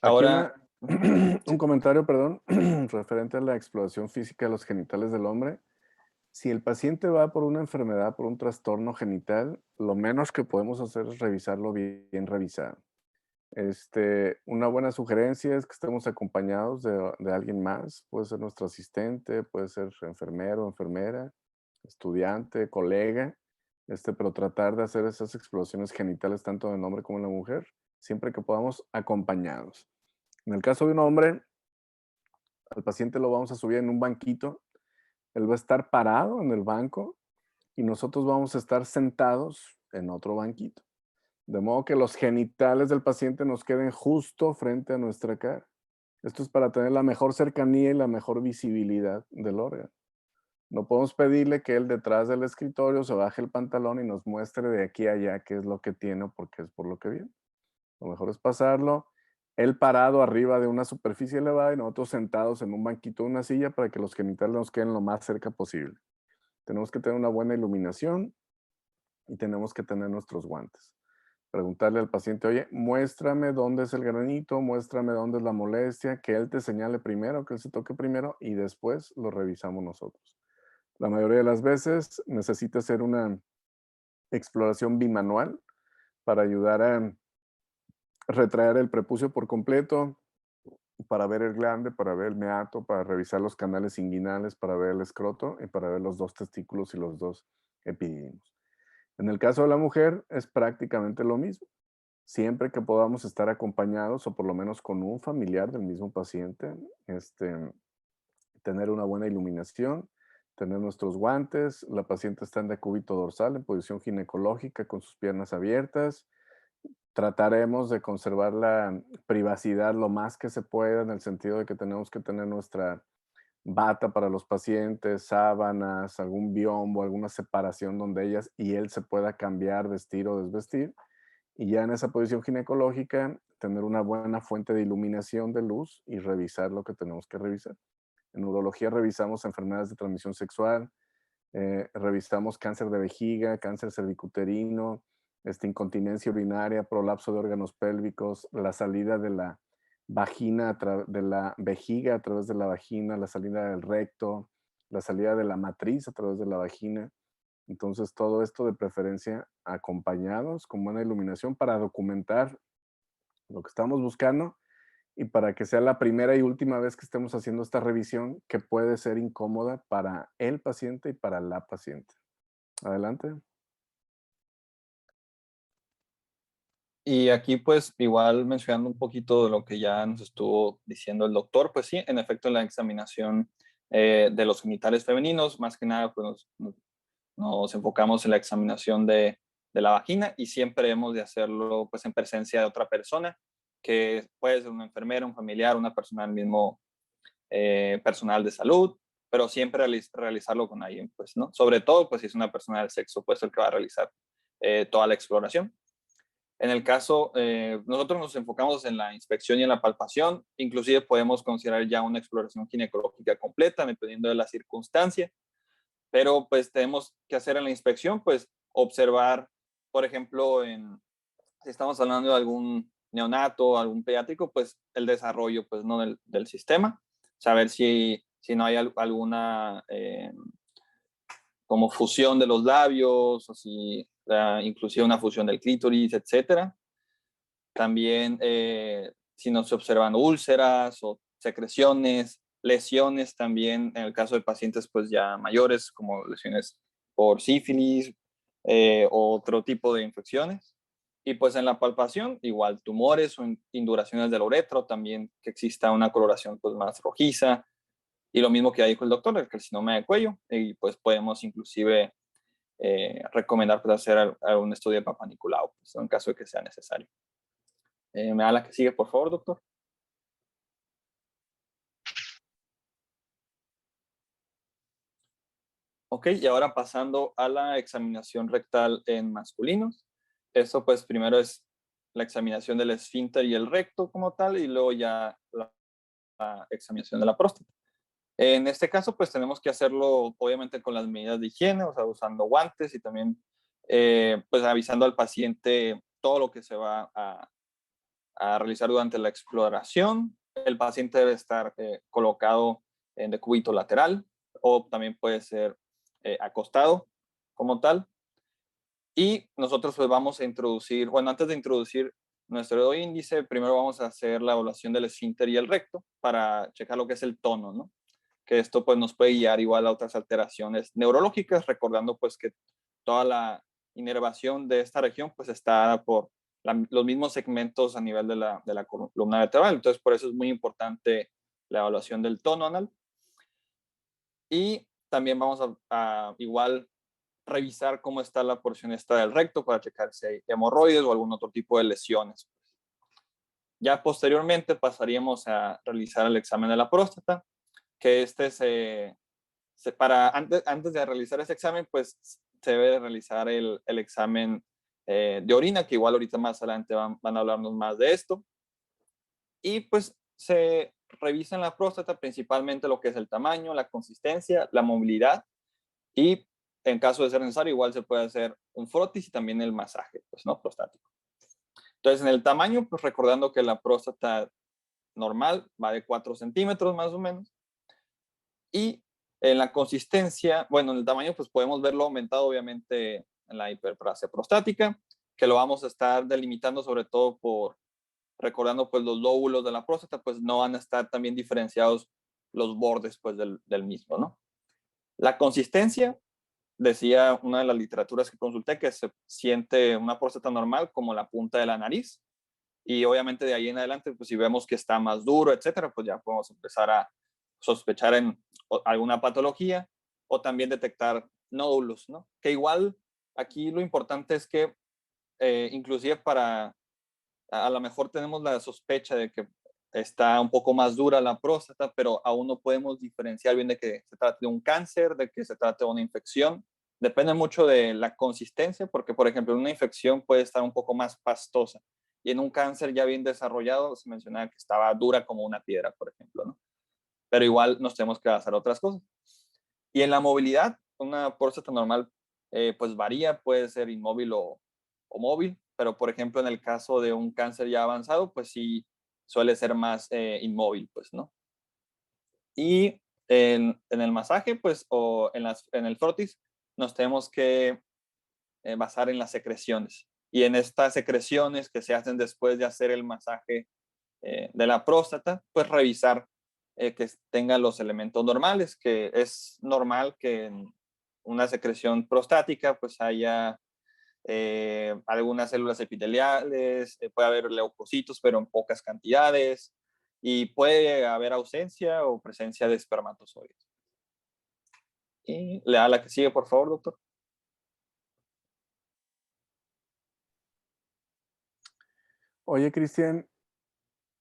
Ahora, un comentario, perdón, referente a la exploración física de los genitales del hombre. Si el paciente va por una enfermedad, por un trastorno genital, lo menos que podemos hacer es revisarlo bien revisado. Una buena sugerencia es que estemos acompañados de alguien más. Puede ser nuestro asistente, puede ser enfermero, enfermera, estudiante, colega. Pero tratar de hacer esas exploraciones genitales tanto en el hombre como en la mujer, siempre que podamos, acompañados. En el caso de un hombre, al paciente lo vamos a subir en un banquito. Él va a estar parado en el banco y nosotros vamos a estar sentados en otro banquito. De modo que los genitales del paciente nos queden justo frente a nuestra cara. Esto es para tener la mejor cercanía y la mejor visibilidad del órgano. No podemos pedirle que él detrás del escritorio se baje el pantalón y nos muestre de aquí a allá qué es lo que tiene o por qué es por lo que viene. Lo mejor es pasarlo, él parado arriba de una superficie elevada y nosotros sentados en un banquito o una silla para que los genitales nos queden lo más cerca posible. Tenemos que tener una buena iluminación y tenemos que tener nuestros guantes. Preguntarle al paciente, oye, muéstrame dónde es el granito, muéstrame dónde es la molestia, que él te señale primero, que él se toque primero y después lo revisamos nosotros. La mayoría de las veces necesita hacer una exploración bimanual para ayudar a retraer el prepucio por completo, para ver el glande, para ver el meato, para revisar los canales inguinales, para ver el escroto y para ver los dos testículos y los dos epidídimos. En el caso de la mujer es prácticamente lo mismo. Siempre que podamos estar acompañados o por lo menos con un familiar del mismo paciente, tener una buena iluminación, tener nuestros guantes, la paciente está en decúbito dorsal en posición ginecológica con sus piernas abiertas. Trataremos de conservar la privacidad lo más que se pueda en el sentido de que tenemos que tener nuestra bata para los pacientes, sábanas, algún biombo, alguna separación donde ellas y él se pueda cambiar, vestir o desvestir. Y ya en esa posición ginecológica, tener una buena fuente de iluminación de luz y revisar lo que tenemos que revisar. En urología revisamos enfermedades de transmisión sexual, revisamos cáncer de vejiga, cáncer cervicuterino, incontinencia urinaria, prolapso de órganos pélvicos, la salida de la vagina, de la vejiga a través de la vagina, la salida del recto, la salida de la matriz a través de la vagina. Entonces, todo esto de preferencia acompañados con buena iluminación para documentar lo que estamos buscando y para que sea la primera y última vez que estemos haciendo esta revisión que puede ser incómoda para el paciente y para la paciente. Adelante. Y aquí pues igual mencionando un poquito de lo que ya nos estuvo diciendo el doctor, pues sí, en efecto en la examinación de los genitales femeninos, más que nada pues nos enfocamos en la examinación de la vagina y siempre hemos de hacerlo pues en presencia de otra persona, que puede ser una enfermera, un familiar, una persona del mismo personal de salud, pero siempre realizarlo con alguien, pues, ¿no? Sobre todo, pues, si es una persona del sexo, pues, el que va a realizar toda la exploración. En el caso, nosotros nos enfocamos en la inspección y en la palpación, inclusive podemos considerar ya una exploración ginecológica completa, dependiendo de la circunstancia, pero pues tenemos que hacer en la inspección, pues observar, por ejemplo, si estamos hablando de algún neonato, algún pediátrico, pues el desarrollo, pues, ¿no? del sistema, saber si no hay alguna como fusión de los labios, o si inclusive una fusión del clítoris, etcétera. También si no se observan úlceras o secreciones, lesiones también en el caso de pacientes pues ya mayores, como lesiones por sífilis o otro tipo de infecciones. Y pues en la palpación, igual tumores o induraciones del uretro, también que exista una coloración pues más rojiza. Y lo mismo que ya dijo el doctor, el carcinoma de cuello. Y pues podemos inclusive recomendar pues, hacer algún estudio de Papa Nicolau, pues, en caso de que sea necesario. ¿Me da la que sigue, por favor, doctor? Ok, y ahora pasando a la examinación rectal en masculinos. Eso pues primero es la examinación del esfínter y el recto como tal, y luego ya la examinación de la próstata. En este caso pues tenemos que hacerlo obviamente con las medidas de higiene, o sea, usando guantes y también pues avisando al paciente todo lo que se va a realizar durante la exploración. El paciente debe estar colocado en decúbito lateral o también puede ser acostado como tal. Y nosotros pues vamos a introducir, bueno, antes de introducir nuestro dedo índice, primero vamos a hacer la evaluación del esfínter y el recto para checar lo que es el tono, ¿no? Que esto pues nos puede guiar igual a otras alteraciones neurológicas, recordando pues que toda la inervación de esta región pues está por los mismos segmentos a nivel de la columna vertebral. Entonces por eso es muy importante la evaluación del tono anal. Y también vamos a igual revisar cómo está la porción esta del recto para checar si hay hemorroides o algún otro tipo de lesiones. Ya posteriormente pasaríamos a realizar el examen de la próstata, que antes de realizar ese examen, pues se debe de realizar el examen de orina, que igual ahorita más adelante van a hablarnos más de esto. Y pues se revisa en la próstata principalmente lo que es el tamaño, la consistencia, la movilidad y en caso de ser necesario igual se puede hacer un frotis y también el masaje, pues, ¿no? Prostático. Entonces, en el tamaño, pues recordando que la próstata normal va de 4 centímetros más o menos. Y en la consistencia, bueno, en el tamaño, pues podemos verlo aumentado obviamente en la hiperplasia prostática, que lo vamos a estar delimitando sobre todo por, recordando pues los lóbulos de la próstata, pues no van a estar también diferenciados los bordes pues del mismo, ¿no? La consistencia, decía una de las literaturas que consulté, que se siente una próstata normal como la punta de la nariz, y obviamente de ahí en adelante, pues si vemos que está más duro, etcétera, pues ya podemos empezar a sospechar en alguna patología o también detectar nódulos, ¿no? Que igual aquí lo importante es que inclusive para, a lo mejor tenemos la sospecha de que está un poco más dura la próstata, pero aún no podemos diferenciar bien de que se trate de un cáncer, de que se trate de una infección. Depende mucho de la consistencia, porque por ejemplo una infección puede estar un poco más pastosa y en un cáncer ya bien desarrollado se mencionaba que estaba dura como una piedra, por ejemplo, ¿no? Pero igual nos tenemos que basar en otras cosas. Y en la movilidad, una próstata normal pues varía, puede ser inmóvil o móvil, pero por ejemplo en el caso de un cáncer ya avanzado, pues sí suele ser más inmóvil, pues, ¿no? Y en el masaje, pues, o en el frotis, nos tenemos que basar en las secreciones. Y en estas secreciones que se hacen después de hacer el masaje de la próstata, pues revisar que tenga los elementos normales, que es normal que en una secreción prostática pues haya algunas células epiteliales, puede haber leucocitos, pero en pocas cantidades, y puede haber ausencia o presencia de espermatozoides. Y le da la que sigue, por favor, doctor. Oye, Cristian,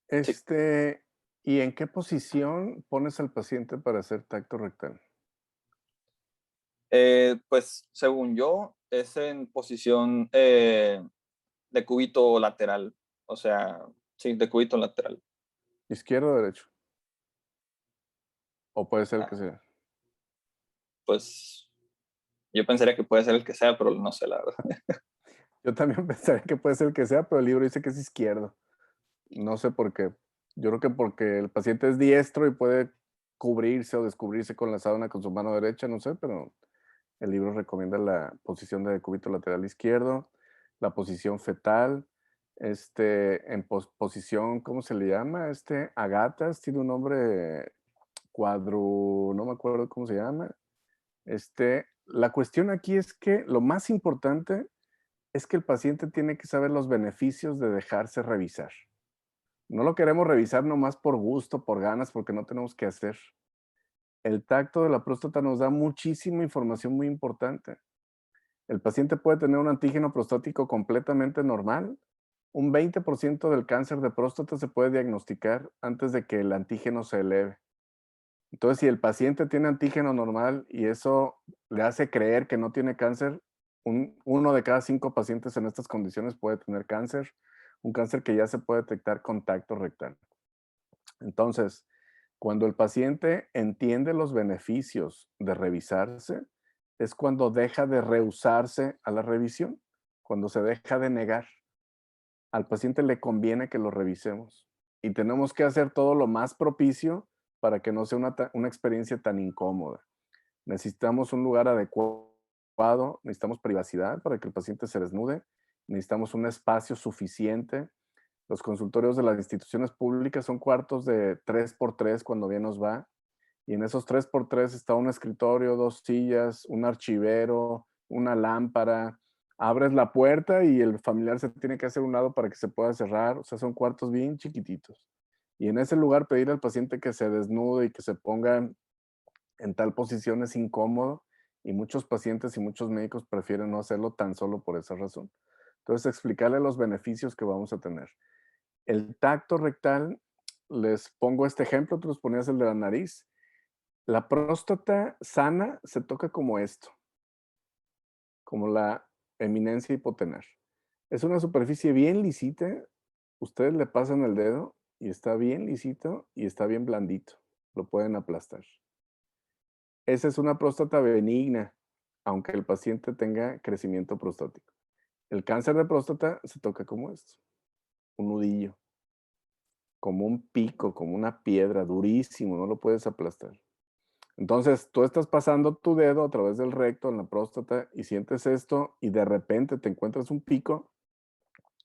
Sí. ¿y en qué posición pones al paciente para hacer tacto rectal? Pues según yo, es en posición de cúbito lateral, o sea, sí, de cúbito lateral. ¿Izquierdo o derecho? ¿O puede ser el que Ah, sea? pues yo pensaría que puede ser el que sea, pero no sé la verdad. Yo también pensaría que puede ser el que sea, pero el libro dice que es izquierdo. No sé por qué. Yo creo que porque el paciente es diestro y puede cubrirse o descubrirse con la sábana con su mano derecha, no sé, pero el libro recomienda la posición de cúbito lateral izquierdo, la posición fetal, en posición, ¿cómo se le llama? Agatas, tiene un nombre no me acuerdo cómo se llama. La cuestión aquí es que lo más importante es que el paciente tiene que saber los beneficios de dejarse revisar. No lo queremos revisar nomás por gusto, por ganas, porque no tenemos que hacer. El tacto de la próstata nos da muchísima información muy importante. El paciente puede tener un antígeno prostático completamente normal. Un 20% del cáncer de próstata se puede diagnosticar antes de que el antígeno se eleve. Entonces, si el paciente tiene antígeno normal y eso le hace creer que no tiene cáncer, uno de cada 5 pacientes en estas condiciones puede tener cáncer, un cáncer que ya se puede detectar con tacto rectal. Entonces, cuando el paciente entiende los beneficios de revisarse, es cuando deja de rehusarse a la revisión, cuando se deja de negar. Al paciente le conviene que lo revisemos y tenemos que hacer todo lo más propicio para que no sea una experiencia tan incómoda. Necesitamos un lugar adecuado, necesitamos privacidad para que el paciente se desnude, necesitamos un espacio suficiente. Los consultorios de las instituciones públicas son cuartos de 3x3 cuando bien nos va, y en esos 3x3 está un escritorio, 2 sillas, un archivero, una lámpara. Abres la puerta y el familiar se tiene que hacer un lado para que se pueda cerrar. O sea, son cuartos bien chiquititos. Y en ese lugar pedir al paciente que se desnude y que se ponga en tal posición es incómodo, y muchos pacientes y muchos médicos prefieren no hacerlo tan solo por esa razón. Entonces, explicarle los beneficios que vamos a tener. El tacto rectal, les pongo este ejemplo, tú los ponías el de la nariz. La próstata sana se toca como esto, como la eminencia hipotenar. Es una superficie bien lisita, ustedes le pasan el dedo y está bien lisito y está bien blandito, lo pueden aplastar. Esa es una próstata benigna, aunque el paciente tenga crecimiento prostático. El cáncer de próstata se toca como esto. un nudillo, como un pico, como una piedra, durísimo, no lo puedes aplastar. Entonces, tú estás pasando tu dedo a través del recto en la próstata y sientes esto y de repente te encuentras un pico.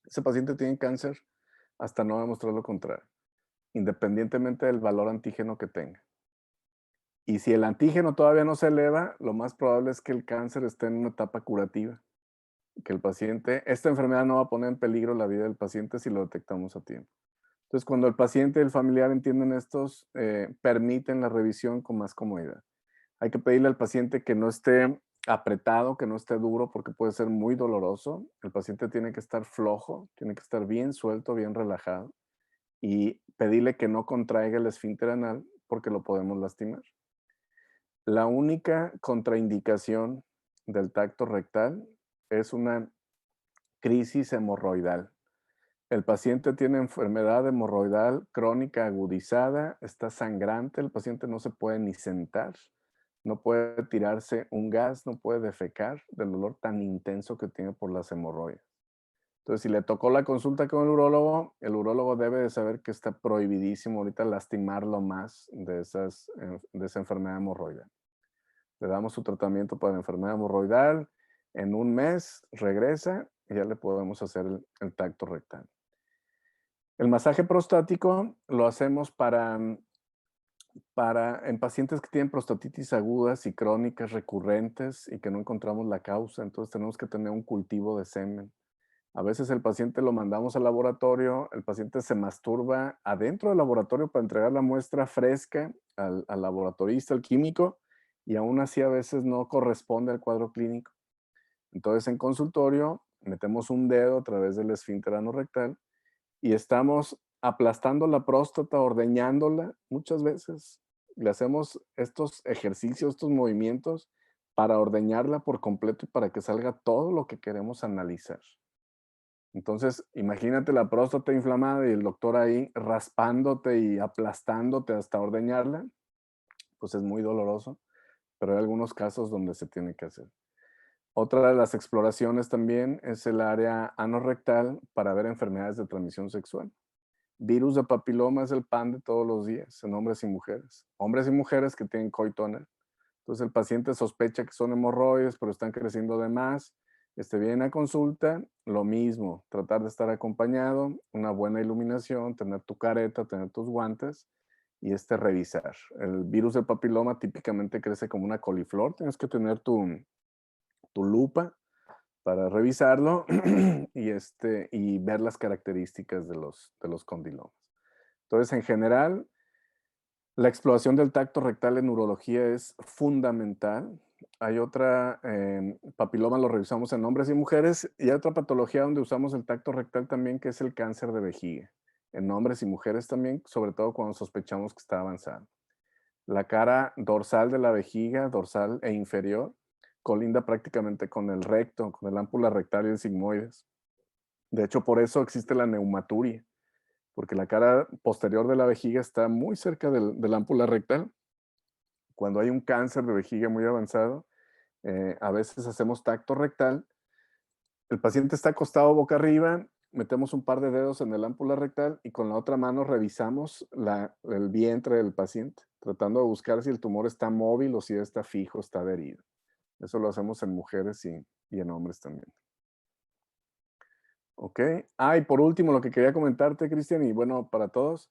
Ese paciente tiene cáncer hasta no demostrar lo contrario, independientemente del valor antígeno que tenga. Y si el antígeno todavía no se eleva, lo más probable es que el cáncer esté en una etapa curativa, que el paciente, esta enfermedad no va a poner en peligro la vida del paciente si lo detectamos a tiempo. Entonces, cuando el paciente y el familiar entienden estos, permiten la revisión con más comodidad. Hay que pedirle al paciente que no esté apretado, que no esté duro, porque puede ser muy doloroso. El paciente tiene que estar flojo, tiene que estar bien suelto, bien relajado. Y pedirle que no contraiga el esfínter anal, porque lo podemos lastimar. La única contraindicación del tacto rectal es una crisis hemorroidal. El paciente tiene enfermedad hemorroidal crónica agudizada, está sangrante, el paciente no se puede ni sentar, no puede tirarse un gas, no puede defecar del dolor tan intenso que tiene por las hemorroides. Entonces, si le tocó la consulta con el urólogo debe de saber que está prohibidísimo ahorita lastimarlo más de esa enfermedad hemorroidal. Le damos su tratamiento para la enfermedad hemorroidal, en un mes regresa y ya le podemos hacer el tacto rectal. El masaje prostático lo hacemos en pacientes que tienen prostatitis agudas y crónicas recurrentes y que no encontramos la causa, entonces tenemos que tener un cultivo de semen. A veces el paciente lo mandamos al laboratorio, el paciente se masturba adentro del laboratorio para entregar la muestra fresca al laboratorista, al químico, y aún así a veces no corresponde al cuadro clínico. Entonces en consultorio metemos un dedo a través del esfínter anorrectal y estamos aplastando la próstata, ordeñándola muchas veces. Le hacemos estos ejercicios, estos movimientos para ordeñarla por completo y para que salga todo lo que queremos analizar. Entonces, imagínate la próstata inflamada y el doctor ahí raspándote y aplastándote hasta ordeñarla, pues es muy doloroso, pero hay algunos casos donde se tiene que hacer. Otra de las exploraciones también es el área anorrectal para ver enfermedades de transmisión sexual. Virus de papiloma es el pan de todos los días en hombres y mujeres. Hombres y mujeres que tienen coito anal. Entonces el paciente sospecha que son hemorroides, pero están creciendo de más. Viene a consulta, lo mismo, tratar de estar acompañado, una buena iluminación, tener tu careta, tener tus guantes y revisar. El virus del papiloma típicamente crece como una coliflor, tienes que tener tu lupa para revisarlo y ver las características de los condilomas. Entonces, en general, la exploración del tacto rectal en urología es fundamental. Hay otra, papiloma lo revisamos en hombres y mujeres, y hay otra patología donde usamos el tacto rectal también, que es el cáncer de vejiga. En hombres y mujeres también, sobre todo cuando sospechamos que está avanzado. La cara dorsal de la vejiga, dorsal e inferior, colinda prácticamente con el recto, con el ámpula rectal y el sigmoides. De hecho, por eso existe la neumaturia, porque la cara posterior de la vejiga está muy cerca del ámpula rectal. Cuando hay un cáncer de vejiga muy avanzado, a veces hacemos tacto rectal. El paciente está acostado boca arriba, metemos un par de dedos en el ámpula rectal y con la otra mano revisamos el vientre del paciente, tratando de buscar si el tumor está móvil o si está fijo, está adherido. Eso lo hacemos en mujeres y en hombres también. Ok. Y por último, lo que quería comentarte, Cristian, y bueno, para todos,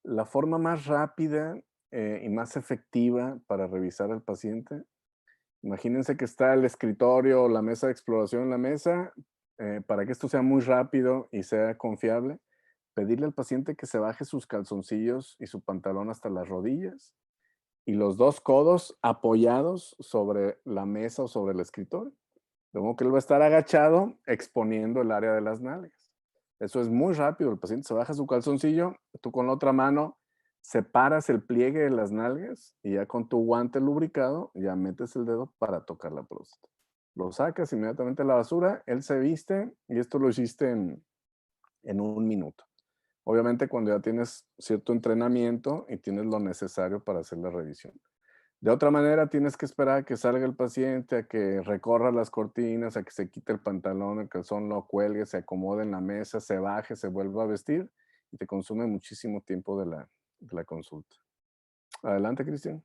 la forma más rápida y más efectiva para revisar al paciente. Imagínense que está el escritorio o la mesa de exploración en la mesa. Para que esto sea muy rápido y sea confiable, pedirle al paciente que se baje sus calzoncillos y su pantalón hasta las rodillas y los dos codos apoyados sobre la mesa o sobre el escritorio. De modo que él va a estar agachado exponiendo el área de las nalgas. Eso es muy rápido. El paciente se baja su calzoncillo, tú con la otra mano separas el pliegue de las nalgas y ya con tu guante lubricado ya metes el dedo para tocar la próstata. Lo sacas inmediatamente a la basura, él se viste y esto lo hiciste en un minuto. Obviamente cuando ya tienes cierto entrenamiento y tienes lo necesario para hacer la revisión. De otra manera, tienes que esperar a que salga el paciente, a que recorra las cortinas, a que se quite el pantalón, el calzón, lo cuelgue, se acomode en la mesa, se baje, se vuelva a vestir y te consume muchísimo tiempo de la consulta. Adelante, Cristian.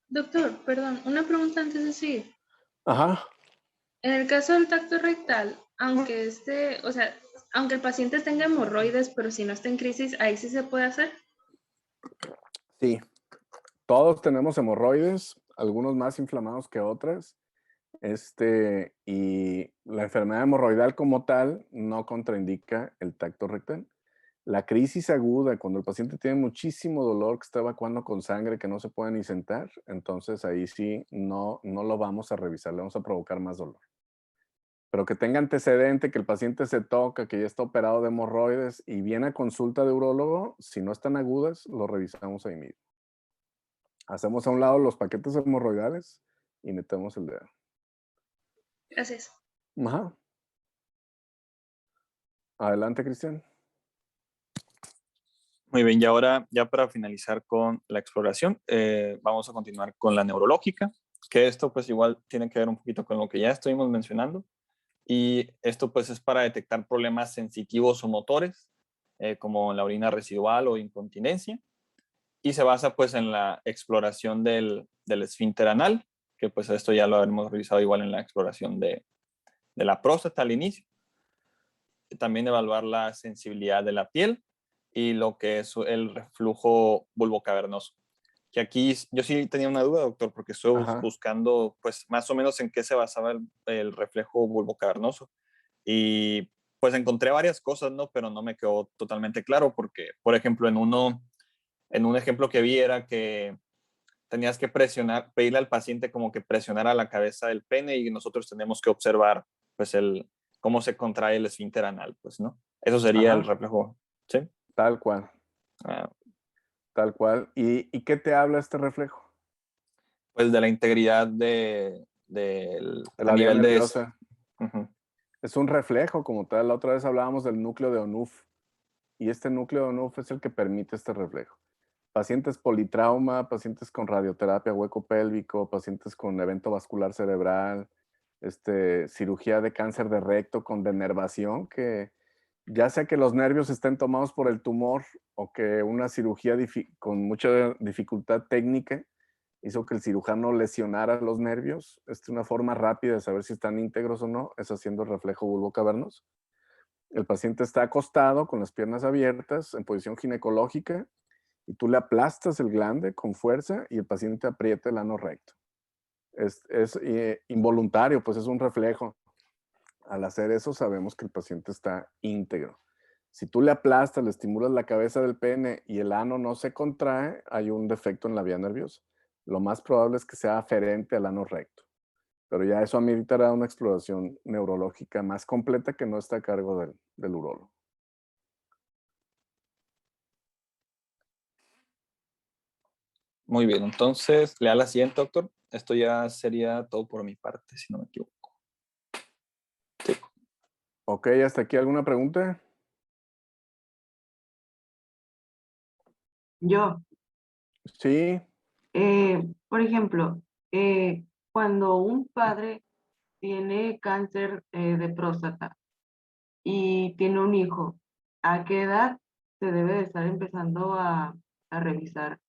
Doctor, perdón, una pregunta antes de seguir. Ajá. En el caso del tacto rectal, aunque aunque el paciente tenga hemorroides, pero si no está en crisis, ahí sí se puede hacer. Sí. Todos tenemos hemorroides, algunos más inflamados que otras. Y la enfermedad hemorroidal como tal no contraindica el tacto rectal. La crisis aguda, cuando el paciente tiene muchísimo dolor, que está evacuando con sangre, que no se puede ni sentar, entonces ahí sí no lo vamos a revisar, le vamos a provocar más dolor. Pero que tenga antecedente, que el paciente se toca, que ya está operado de hemorroides y viene a consulta de urólogo, si no están agudas, lo revisamos ahí mismo. Hacemos a un lado los paquetes hemorroidales y metemos el dedo. Gracias. Ajá. Adelante, Cristian. Muy bien, y ahora ya para finalizar con la exploración, vamos a continuar con la neurológica, que esto pues igual tiene que ver un poquito con lo que ya estuvimos mencionando. Y esto pues es para detectar problemas sensitivos o motores, como la orina residual o incontinencia. Y se basa pues en la exploración del esfínter anal, que pues esto ya lo hemos revisado igual en la exploración de la próstata al inicio. También evaluar la sensibilidad de la piel y lo que es el reflujo bulbocavernoso. Que aquí yo sí tenía una duda, doctor, porque estoy buscando pues más o menos en qué se basaba el reflejo bulbocavernoso. Y pues encontré varias cosas, ¿no? Pero no me quedó totalmente claro porque, por ejemplo, en un ejemplo que vi era que tenías que pedirle al paciente como que presionara la cabeza del pene y nosotros tenemos que observar pues cómo se contrae el esfínter anal, pues, ¿no? Eso sería el reflejo, ¿sí? Tal cual. Tal cual. ¿Y qué te habla este reflejo? Pues de la integridad a nivel nerviosa. Uh-huh. Es un reflejo como tal. La otra vez hablábamos del núcleo de Onuf. Y este núcleo de Onuf es el que permite este reflejo. Pacientes politrauma, pacientes con radioterapia hueco pélvico, pacientes con evento vascular cerebral, cirugía de cáncer de recto con denervación, que ya sea que los nervios estén tomados por el tumor o que una cirugía con mucha dificultad técnica hizo que el cirujano lesionara los nervios. Una forma rápida de saber si están íntegros o no es haciendo el reflejo bulbocavernoso. El paciente está acostado con las piernas abiertas en posición ginecológica y tú le aplastas el glande con fuerza y el paciente aprieta el ano recto. Es involuntario, pues es un reflejo. Al hacer eso sabemos que el paciente está íntegro. Si tú le aplastas, le estimulas la cabeza del pene y el ano no se contrae, hay un defecto en la vía nerviosa. Lo más probable es que sea aferente al ano recto. Pero ya eso ameritará una exploración neurológica más completa que no está a cargo del urólogo. Muy bien, entonces le da la siguiente, doctor. Esto ya sería todo por mi parte, si no me equivoco. Sí. Ok, ¿hasta aquí alguna pregunta? Yo. Sí. Por ejemplo, cuando un padre tiene cáncer de próstata y tiene un hijo, ¿a qué edad se debe de estar empezando a revisar?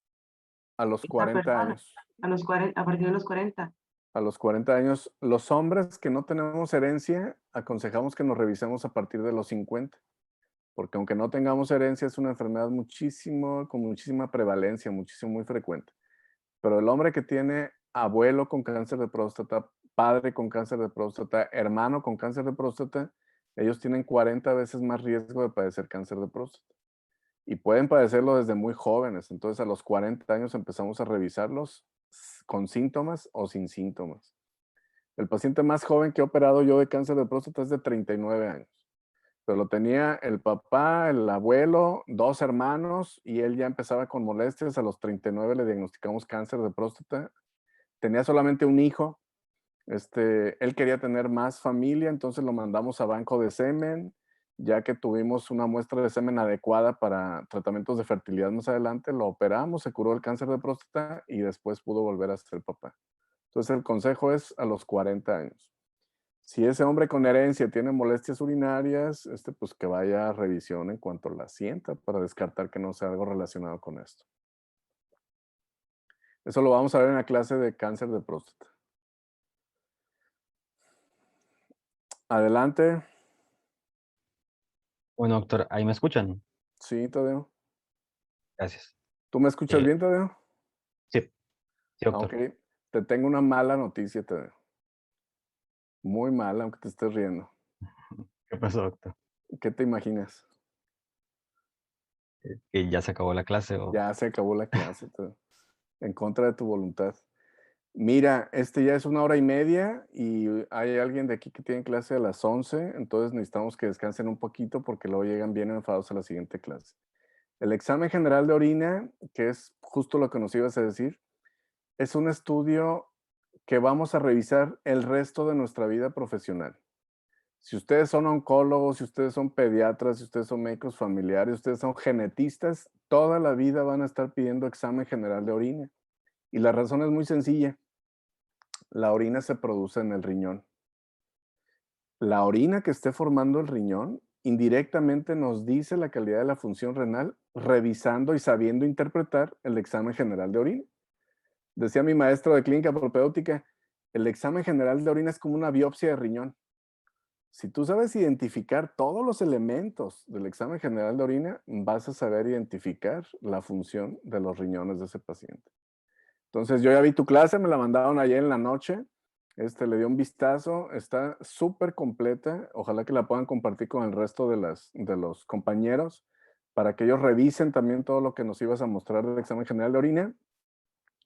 A los 40 años. A partir de los 40. A los 40 años. Los hombres que no tenemos herencia, aconsejamos que nos revisemos a partir de los 50. Porque aunque no tengamos herencia, es una enfermedad con muchísima prevalencia, muy frecuente. Pero el hombre que tiene abuelo con cáncer de próstata, padre con cáncer de próstata, hermano con cáncer de próstata, ellos tienen 40 veces más riesgo de padecer cáncer de próstata. Y pueden padecerlo desde muy jóvenes. Entonces a los 40 años empezamos a revisarlos con síntomas o sin síntomas. El paciente más joven que he operado yo de cáncer de próstata es de 39 años. Pero lo tenía el papá, el abuelo, 2 hermanos, y él ya empezaba con molestias. A los 39 le diagnosticamos cáncer de próstata. Tenía solamente un hijo. Él quería tener más familia, entonces lo mandamos a banco de semen Ya que tuvimos una muestra de semen adecuada para tratamientos de fertilidad más adelante, lo operamos, se curó el cáncer de próstata y después pudo volver a ser papá. Entonces el consejo es a los 40 años. Si ese hombre con herencia tiene molestias urinarias, pues que vaya a revisión en cuanto la sienta para descartar que no sea algo relacionado con esto. Eso lo vamos a ver en la clase de cáncer de próstata. Adelante. Bueno, doctor, ¿ahí me escuchan? Sí, Tadeo. Gracias. ¿Tú me escuchas bien, Tadeo? Sí, sí, doctor. Ok. Te tengo una mala noticia, Tadeo. Muy mala, aunque te estés riendo. ¿Qué pasó, doctor? ¿Qué te imaginas? ¿Que ya se acabó la clase o...? Ya se acabó la clase, Tadeo. En contra de tu voluntad. Mira, ya es 1h30 y hay alguien de aquí que tiene clase a las 11, entonces necesitamos que descansen un poquito porque luego llegan bien enfadados a la siguiente clase. El examen general de orina, que es justo lo que nos ibas a decir, es un estudio que vamos a revisar el resto de nuestra vida profesional. Si ustedes son oncólogos, si ustedes son pediatras, si ustedes son médicos familiares, si ustedes son genetistas, toda la vida van a estar pidiendo examen general de orina. Y la razón es muy sencilla. La orina se produce en el riñón. La orina que esté formando el riñón indirectamente nos dice la calidad de la función renal revisando y sabiendo interpretar el examen general de orina. Decía mi maestro de clínica propedéutica, el examen general de orina es como una biopsia de riñón. Si tú sabes identificar todos los elementos del examen general de orina, vas a saber identificar la función de los riñones de ese paciente. Entonces, yo ya vi tu clase, me la mandaron ayer en la noche. Le di un vistazo, está súper completa. Ojalá que la puedan compartir con el resto de los compañeros para que ellos revisen también todo lo que nos ibas a mostrar del examen general de orina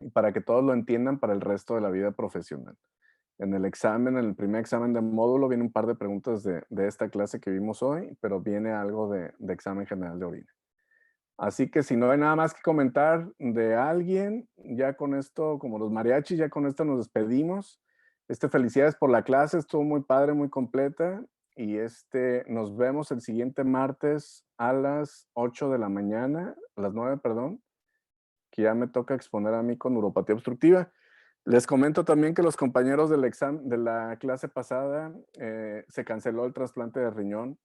y para que todos lo entiendan para el resto de la vida profesional. En el examen, en el primer examen de módulo, viene un par de preguntas de esta clase que vimos hoy, pero viene algo de examen general de orina. Así que si no hay nada más que comentar de alguien, ya con esto, como los mariachis, ya con esto nos despedimos. Felicidades por la clase, estuvo muy padre, muy completa. Y nos vemos el siguiente martes a las 8 de la mañana, a las 9, perdón, que ya me toca exponer a mí con neuropatía obstructiva. Les comento también que los compañeros del examen, de la clase pasada, se canceló el trasplante de riñón.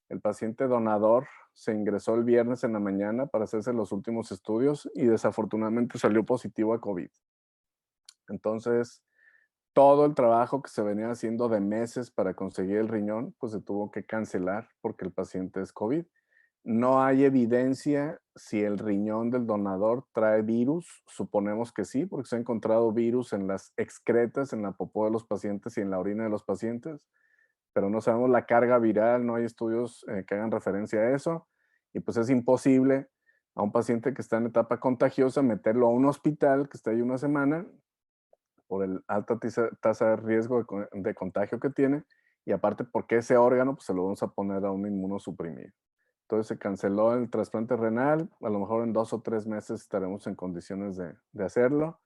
El paciente donador se ingresó el viernes en la mañana para hacerse los últimos estudios y desafortunadamente salió positivo a COVID. Entonces, todo el trabajo que se venía haciendo de meses para conseguir el riñón, pues se tuvo que cancelar porque el paciente es COVID. No hay evidencia si el riñón del donador trae virus. Suponemos que sí, porque se ha encontrado virus en las excretas, en la popó de los pacientes y en la orina de los pacientes, pero no sabemos la carga viral, no hay estudios que hagan referencia a eso, y pues es imposible a un paciente que está en etapa contagiosa meterlo a un hospital que está ahí una semana por el alta tasa de riesgo de contagio que tiene, y aparte porque ese órgano pues se lo vamos a poner a un inmunosuprimido. Entonces se canceló el trasplante renal, a lo mejor en 2 o 3 meses estaremos en condiciones de hacerlo.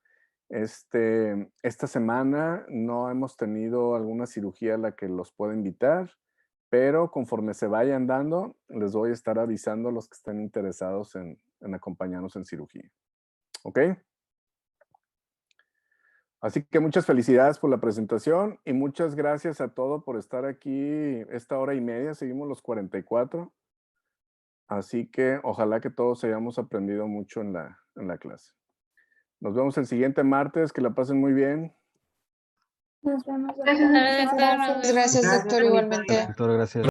Esta semana no hemos tenido alguna cirugía a la que los pueda invitar, pero conforme se vayan dando, les voy a estar avisando a los que estén interesados en acompañarnos en cirugía. ¿Ok? Así que muchas felicidades por la presentación y muchas gracias a todos por estar aquí esta 1h30. Seguimos los 44. Así que ojalá que todos hayamos aprendido mucho en la clase. Nos vemos el siguiente martes. Que la pasen muy bien. Nos vemos. Gracias, doctor. Gracias, doctor, igualmente. Doctor, gracias.